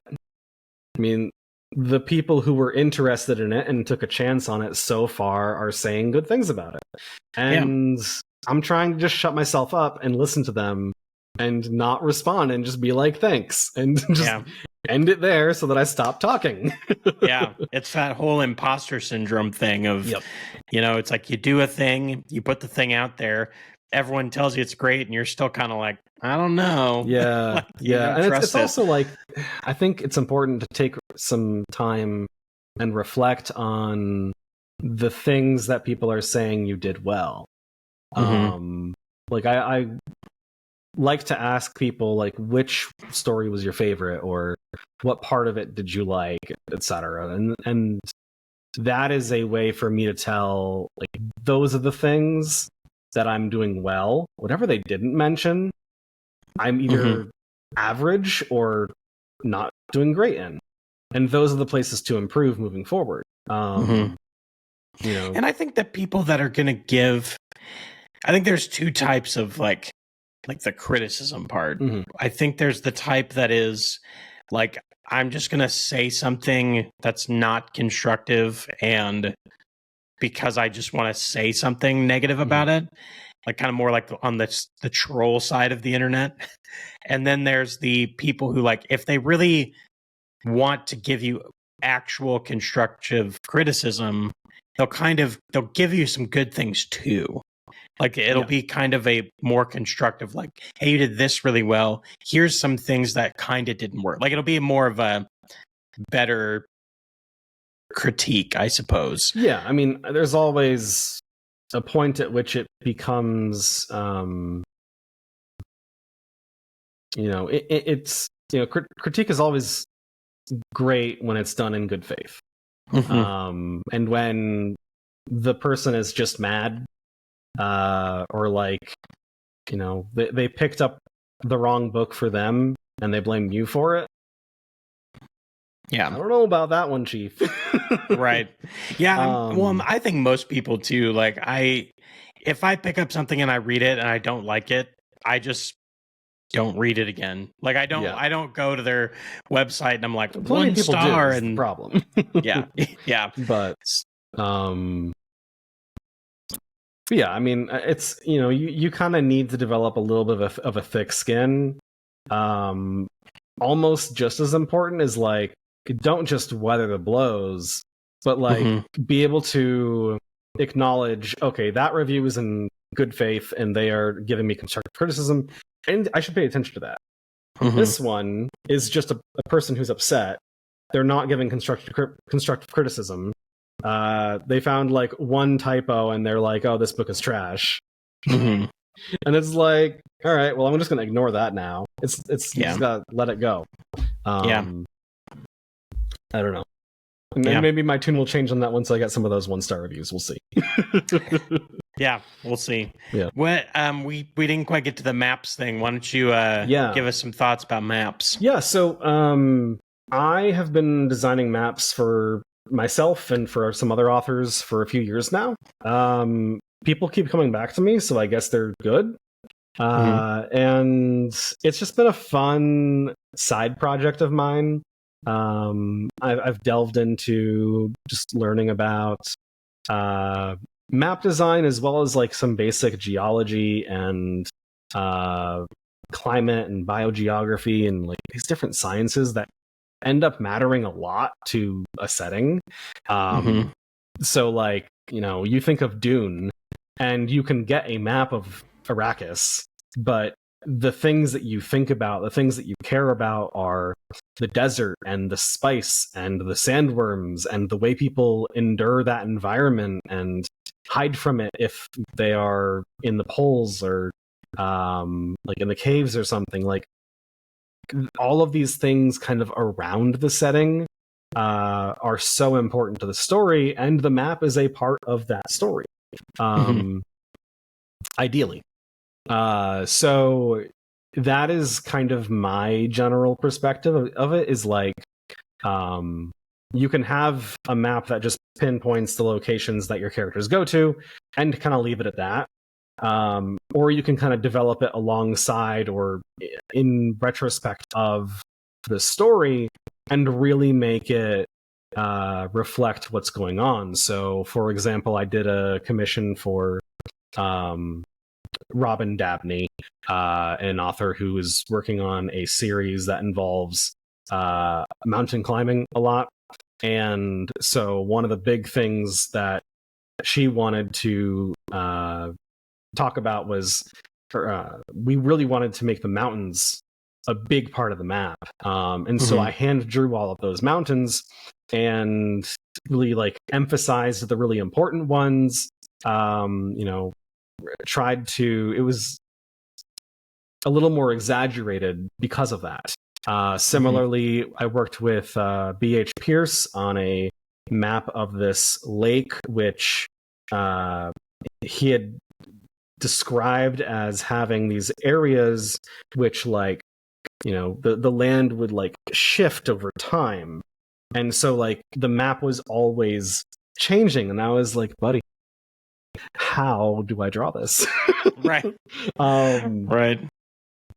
mean, the people who were interested in it and took a chance on it so far are saying good things about it. And I'm trying to just shut myself up and listen to them and not respond and just be like, thanks, and just end it there so that I stop talking. It's that whole imposter syndrome thing of, it's like you do a thing, you put the thing out there, everyone tells you it's great, and you're still kind of like, I don't know. And it's also like, I think it's important to take some time and reflect on the things that people are saying you did well. Like I like to ask people, like, which story was your favorite, or what part of it did you like, etc. And that is a way for me to tell, like, those are the things that I'm doing well. Whatever they didn't mention, I'm either average or not doing great in. And those are the places to improve moving forward. And I think that people that are going to give, I think there's two types of like the criticism part. Mhm. I think there's the type that is like, I'm just going to say something that's not constructive, and because I just want to say something negative about it, like kind of more like on the troll side of the internet. And then there's the people who, like, if they really want to give you actual constructive criticism, they'll give you some good things too. Like, it'll be kind of a more constructive, like, hey, you did this really well. Here's some things that kind of didn't work. Like, it'll be more of a better critique, I suppose. Yeah, I mean, there's always a point at which it becomes, it's critique is always great when it's done in good faith, and when the person is just mad, or like, they picked up the wrong book for them and they blame you for it. Yeah. I don't know about that one, Chief. Right. Yeah. Well, I think most people too. Like, if I pick up something and I read it and I don't like it, I just don't read it again. Like, I don't go to their website and I'm like, one star, and the problem. yeah. But yeah, I mean, it's, you kind of need to develop a little bit of a thick skin. Almost just as important is, like, don't just weather the blows, but like be able to acknowledge, okay, that review is in good faith and they are giving me constructive criticism, and I should pay attention to that. This one is just a person who's upset. They're not giving constructive criticism. They found like one typo and they're like, oh, this book is trash. And it's like, all right, well, I'm just going to ignore that now. You just got to let it go. I don't know. Maybe my tune will change on that once I get some of those 1-star reviews. We'll see. Yeah, we'll see. Yeah. What we didn't quite get to the maps thing. Why don't you give us some thoughts about maps? Yeah, so I have been designing maps for myself and for some other authors for a few years now. People keep coming back to me, so I guess they're good. And it's just been a fun side project of mine. I've delved into just learning about map design, as well as like some basic geology and climate and biogeography and like these different sciences that end up mattering a lot to a setting. So like, you think of Dune and you can get a map of Arrakis, but the things that you think about, the things that you care about, are the desert and the spice and the sandworms and the way people endure that environment and hide from it if they are in the poles or like in the caves or something. Like, all of these things kind of around the setting are so important to the story, and the map is a part of that story, ideally. So that is kind of my general perspective of it, is like, you can have a map that just pinpoints the locations that your characters go to and kind of leave it at that. Or you can kind of develop it alongside or in retrospect of the story and really make it reflect what's going on. So, for example, I did a commission for Robin Dabney, an author who is working on a series that involves mountain climbing a lot. And so one of the big things that she wanted to talk about was we really wanted to make the mountains a big part of the map. And so I hand drew all of those mountains and really like emphasized the really important ones. Tried to, it was a little more exaggerated because of that. Similarly, I worked with B.H. Pierce on a map of this lake, which he had described as having these areas which, like, the land would like shift over time. And so like the map was always changing. And I was like, buddy, how do I draw this? Right. Right.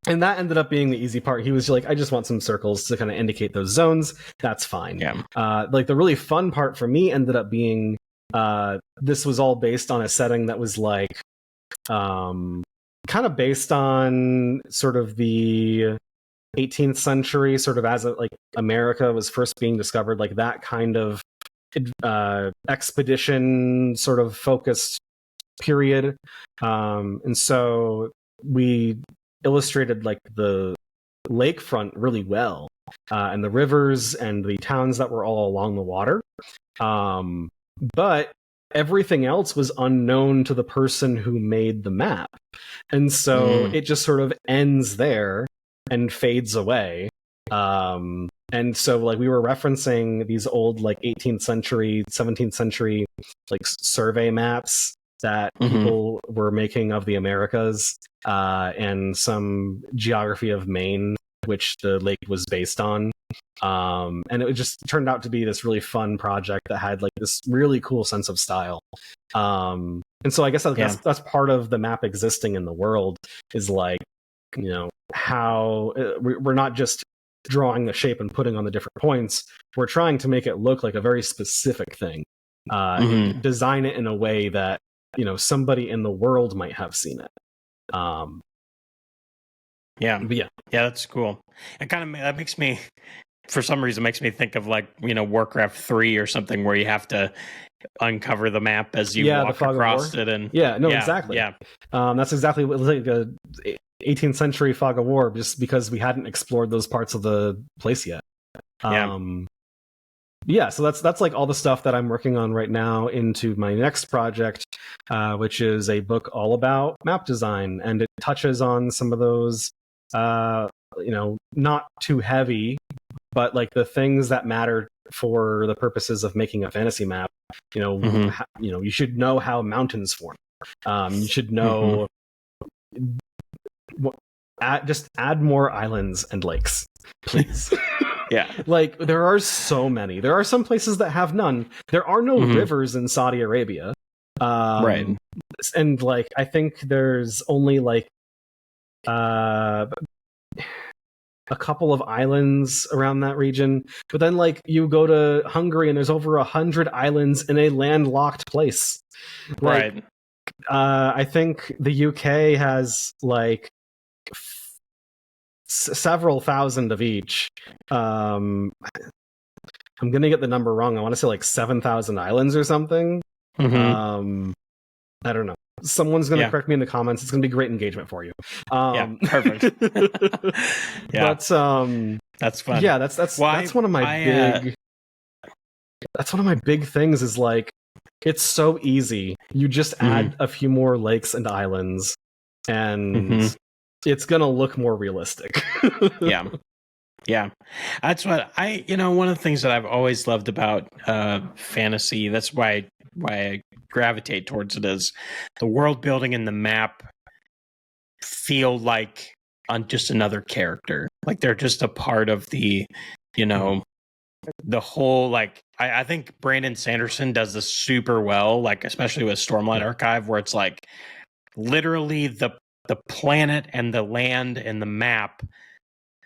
And that ended up being the easy part. He was like, I just want some circles to kind of indicate those zones. That's fine. Yeah. Like the really fun part for me ended up being this was all based on a setting that was like kind of based on sort of the 18th century, sort of as like America was first being discovered, like that kind of expedition sort of focused period. And so we illustrated like the lakefront really well, and the rivers and the towns that were all along the water. But everything else was unknown to the person who made the map. And so it just sort of ends there and fades away. And so like we were referencing these old like 18th century, 17th century like survey maps that people were making of the Americas, and some geography of Maine, which the lake was based on. And it just turned out to be this really fun project that had like this really cool sense of style. And so I guess that's part of the map existing in the world, is like, you know, how we're not just drawing the shape and putting on the different points. We're trying to make it look like a very specific thing, design it in a way that, you know, somebody in the world might have seen it. Yeah, but that's cool. It kind of that makes me, for some reason, makes me think of like, you know, Warcraft 3 or something, where you have to uncover the map as you walk across it. And exactly. Yeah, that's exactly what like a 18th century fog of war, just because we hadn't explored those parts of the place yet. So that's like all the stuff that I'm working on right now into my next project, which is a book all about map design, and it touches on some of those, you know, not too heavy, but like the things that matter for the purposes of making a fantasy map. You know, you should know how mountains form. You should know. Just add more islands and lakes, please. Yeah. Like there are so many. There are some places that have none. There are no rivers in Saudi Arabia. Right. And like I think there's only like a couple of islands around that region. But then like you go to Hungary and there's over 100 islands in a landlocked place. Like, right. I think the UK has like several thousand of each. I'm gonna get the number wrong. I want to say like 7,000 islands or something. I don't know. Someone's gonna correct me in the comments. It's gonna be great engagement for you. Perfect. But that's fun. Yeah, that's one of my that's one of my big things, is like it's so easy. You just add a few more lakes and islands, and it's gonna look more realistic. Yeah. That's what one of the things that I've always loved about fantasy, that's why I gravitate towards it, is the world building and the map feel like on just another character. Like they're just a part of the, the whole, like, I think Brandon Sanderson does this super well, like especially with Stormlight Archive, where it's like literally the planet and the land and the map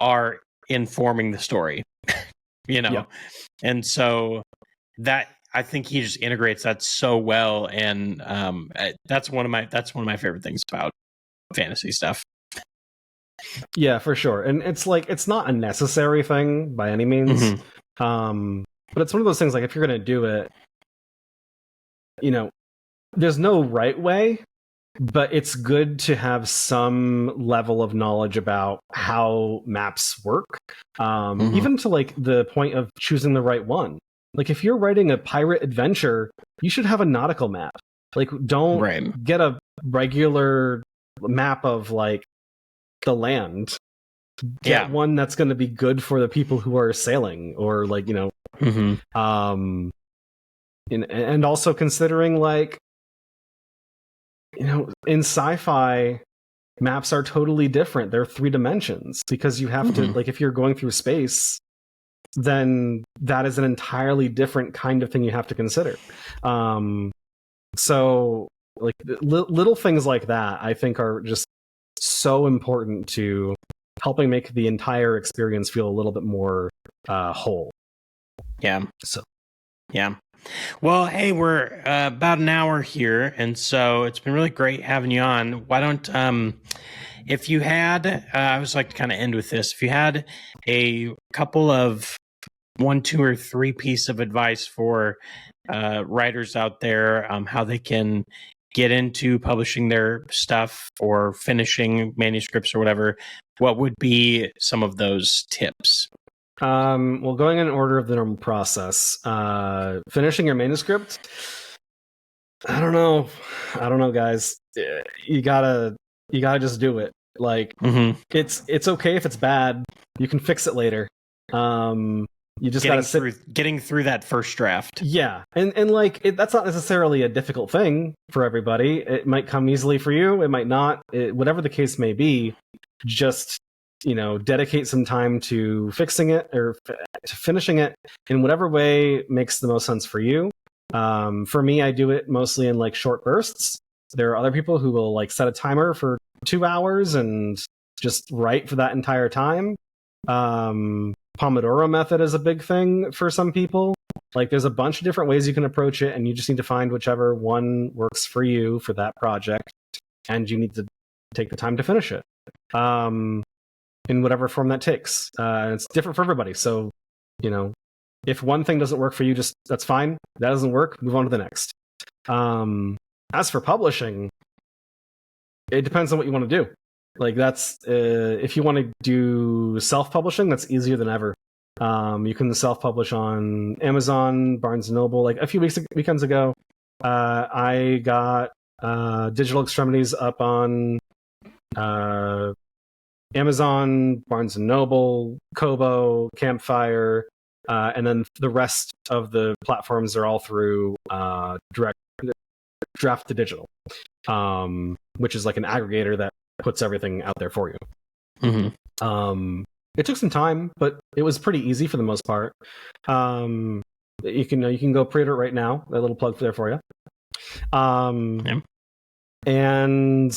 are informing the story, and so that, I think he just integrates that so well, and that's one of my favorite things about fantasy stuff. Yeah, for sure. And it's like, it's not a necessary thing by any means, but it's one of those things, like if you're gonna do it, there's no right way, but it's good to have some level of knowledge about how maps work, even to like the point of choosing the right one. Like if you're writing a pirate adventure, you should have a nautical map. Like don't get a regular map of like the land. Get one that's going to be good for the people who are sailing, or like, and also considering like, in sci-fi, maps are totally different. They're 3 dimensions, because you have to, like, if you're going through space, then that is an entirely different kind of thing you have to consider. So like little things like that, I think are just so important to helping make the entire experience feel a little bit more whole. Yeah. So, yeah. Well, hey, we're about an hour here, and so it's been really great having you on. Why don't, if you had, I always like to kind of end with this. If you had a couple of 1, 2, or 3 piece of advice for writers out there, how they can get into publishing their stuff or finishing manuscripts or whatever, what would be some of those tips? well, going in order of the normal process, finishing your manuscript. I don't know, guys. You gotta just do it. Like, it's okay if it's bad. You can fix it later. You just gotta getting through that first draft. Yeah, and like that's not necessarily a difficult thing for everybody. It might come easily for you. It might not. Whatever the case may be, just dedicate some time to fixing it or to finishing it in whatever way makes the most sense for you. For me, I do it mostly in like short bursts. There are other people who will like set a timer for 2 hours and just write for that entire time. Pomodoro method is a big thing for some people. Like, there's a bunch of different ways you can approach it, and you just need to find whichever one works for you for that project, and you need to take the time to finish it. In whatever form that takes. It's different for everybody. So, if one thing doesn't work for you, that's fine. That doesn't work, move on to the next. As for publishing, it depends on what you want to do. Like, that's if you want to do self-publishing, that's easier than ever. You can self-publish on Amazon, Barnes & Noble. Like, a few weekends ago, I got Digital Extremities up on Amazon, Barnes & Noble, Kobo, Campfire, and then the rest of the platforms are all through Draft to Digital, which is like an aggregator that puts everything out there for you. It took some time, but it was pretty easy for the most part. You can go pre-order it right now. A little plug there for you. And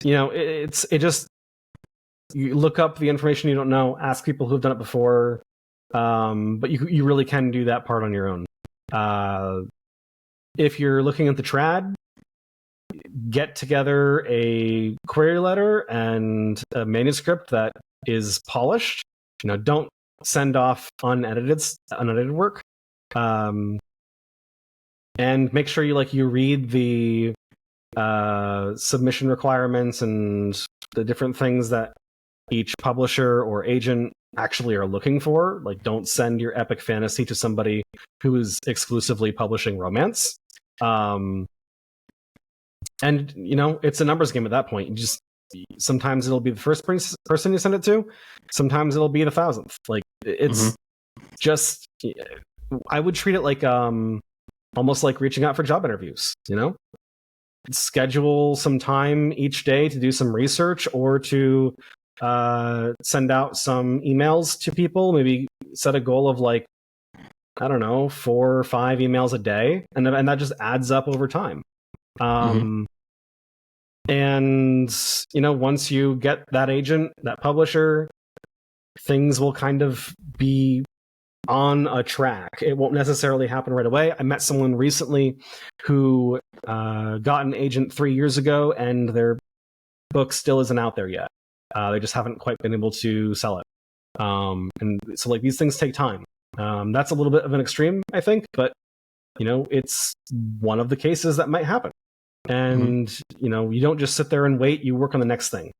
it just, you look up the information you don't know, ask people who've done it before, but you really can do that part on your own. If you're looking at the trad, get together a query letter and a manuscript that is polished. Don't send off unedited work. And make sure you read the submission requirements and the different things that each publisher or agent actually are looking for. Like, don't send your epic fantasy to somebody who is exclusively publishing romance. And it's a numbers game at that point. Sometimes it'll be the first person you send it to, sometimes it'll be the 1,000th. Like, it's just, I would treat it like almost like reaching out for job interviews. Schedule some time each day to do some research or to send out some emails to people. Maybe set a goal of 4 or 5 emails a day, and that just adds up over time. And once you get that agent, that publisher, things will kind of be on a track. It won't necessarily happen right away. I met someone recently who got an agent 3 years ago, and their book still isn't out there yet. They just haven't quite been able to sell it. And so these things take time. That's a little bit of an extreme, I think, but it's one of the cases that might happen. And you don't just sit there and wait, you work on the next thing.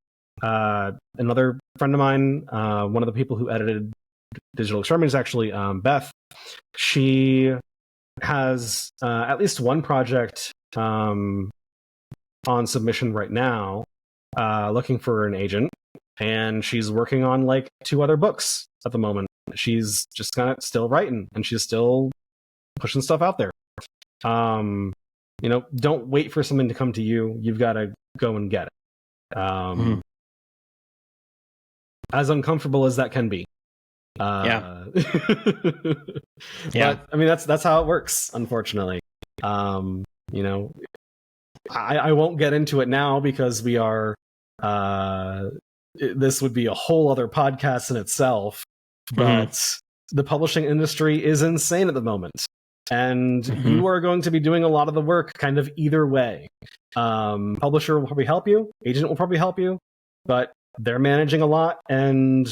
Another friend of mine, one of the people who edited Digital Extremities, actually, Beth, she has at least one project on submission right now, looking for an agent, and she's working on 2 other books at the moment. She's just kind of still writing, and she's still pushing stuff out there. Don't wait for something to come to you. You've got to go and get it. As uncomfortable as that can be. Yeah. But I mean, that's how it works, unfortunately. I won't get into it now because we are. This would be a whole other podcast in itself. But the publishing industry is insane at the moment. And you are going to be doing a lot of the work kind of either way. Publisher will probably help you. Agent will probably help you. But they're managing a lot. And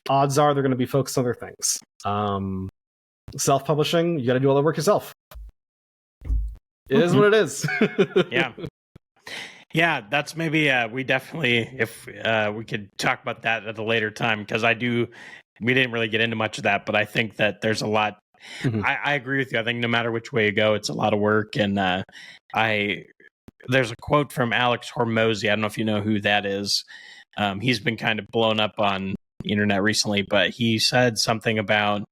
odds are they're going to be focused on other things. Self-publishing, you got to do all the work yourself. It is what it is. Yeah. Yeah, that's maybe we definitely, if we could talk about that at a later time, because we didn't really get into much of that, but I think that there's a lot. I agree with you. I think no matter which way you go, it's a lot of work. And there's a quote from Alex Hormozy. I don't know if you know who that is. He's been kind of blown up on the internet recently, but he said something about,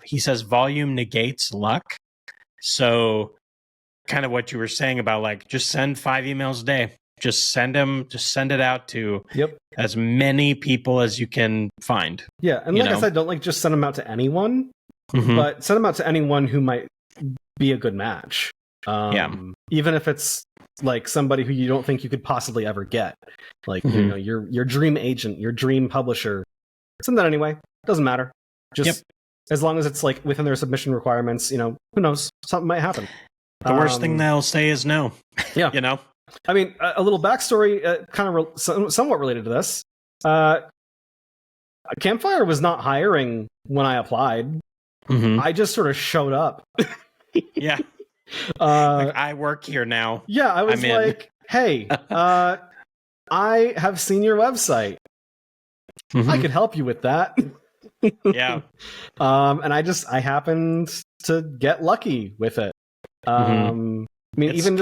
he says volume negates luck. So kind of what you were saying about like, just send 5 emails a day. Just send it out to as many people as you can find. Yeah. And like I said, don't like just send them out to anyone, but send them out to anyone who might be a good match. Even if it's like somebody who you don't think you could possibly ever get, like, you know, your dream agent, your dream publisher, send that anyway. Doesn't matter. Just as long as it's like within their submission requirements, you know, who knows, something might happen. The worst thing they'll say is no. Yeah. You know? I mean, a little backstory, kind of somewhat related to this. Campfire was not hiring when I applied. I just sort of showed up. Yeah. Like, I work here now. Yeah, I was like, hey, I have seen your website. I could help you with that. Yeah. And I happened to get lucky with it. I mean, even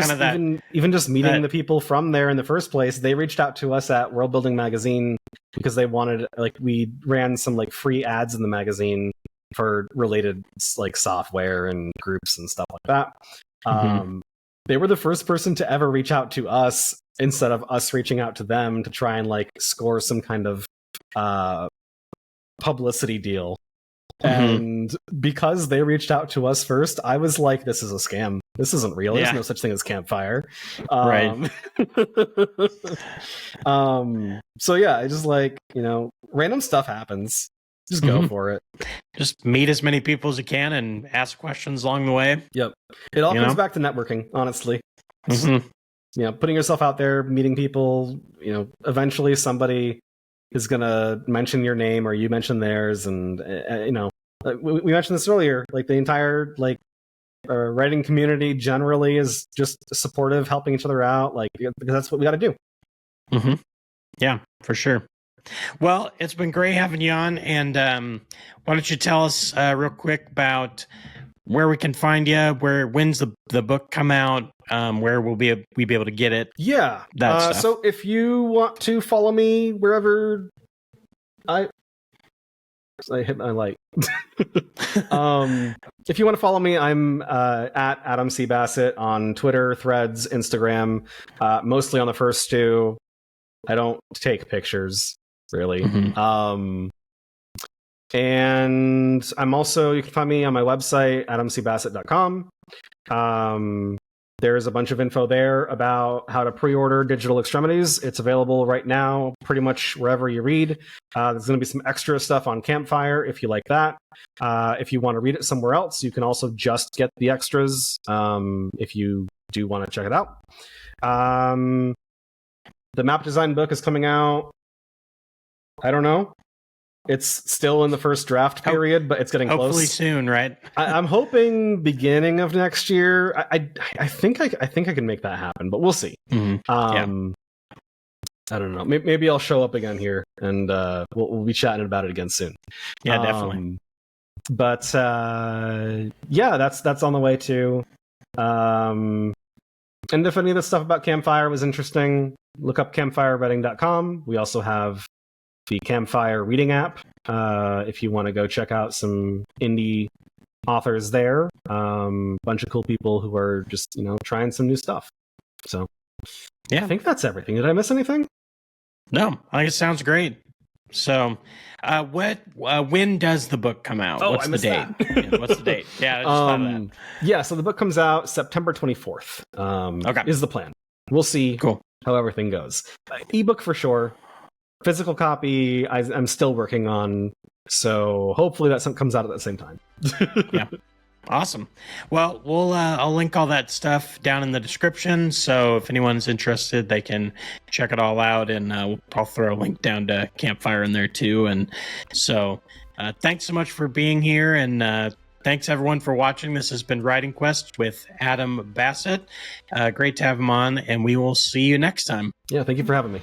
just meeting the people from there in the first place, they reached out to us at World Building Magazine because they wanted, like, we ran some like free ads in the magazine for related like software and groups and stuff like that. They were the first person to ever reach out to us instead of us reaching out to them to try and like score some kind of publicity deal. And because they reached out to us first, I was like, this is a scam. This isn't real. There's no such thing as Campfire. Right. So yeah, I just like, you know, random stuff happens. Just go for it. Just meet as many people as you can and ask questions along the way. Yep. It all comes back to networking, honestly. You know, putting yourself out there, meeting people, you know, eventually somebody is going to mention your name or you mention theirs. And, you know, we mentioned this earlier, like the entire, like, writing community generally is just supportive, helping each other out, like, because that's what we got to do. Yeah, for sure. Well, it's been great having you on. And why don't you tell us real quick about where we can find you, when's the book come out, where we be able to get it. Yeah. That stuff. So if you want to follow me wherever I hit my light. If you want to follow me, I'm at Adam C. Bassett on Twitter, Threads, Instagram, mostly on the first two. I don't take pictures, really. And I'm also, you can find me on my website, adamcbassett.com. There's a bunch of info there about how to pre-order Digital Extremities. It's available right now pretty much wherever you read. There's going to be some extra stuff on Campfire if you like that. If you want to read it somewhere else, you can also just get the extras if you do want to check it out. The map design book is coming out, I don't know. It's still in the first draft period, but it's getting close. Hopefully soon, right? I'm hoping beginning of next year. I think I can make that happen, but we'll see. I don't know. Maybe I'll show up again here, and we'll be chatting about it again soon. Yeah, definitely. But yeah, that's on the way too. And if any of the stuff about Campfire was interesting, look up campfirevetting.com. We also have the Campfire reading app, if you want to go check out some indie authors there. Bunch of cool people who are just, you know, trying some new stuff. So yeah, I think that's everything. Did I miss anything? No, I think it sounds great. So when does the book come out? What's the date? Yeah, what's the date? Yeah, I just thought of that. Yeah, so the book comes out September 24th. Okay. Is the plan. we'll see Cool. how everything goes. Ebook for sure. Physical copy, I'm still working on. So hopefully that something comes out at the same time. Yeah. Awesome. Well, I'll link all that stuff down in the description. So if anyone's interested, they can check it all out, and I'll throw a link down to Campfire in there too. And so thanks so much for being here, and thanks everyone for watching. This has been Writing Quest with Adam Bassett. Great to have him on, and we will see you next time. Yeah, thank you for having me.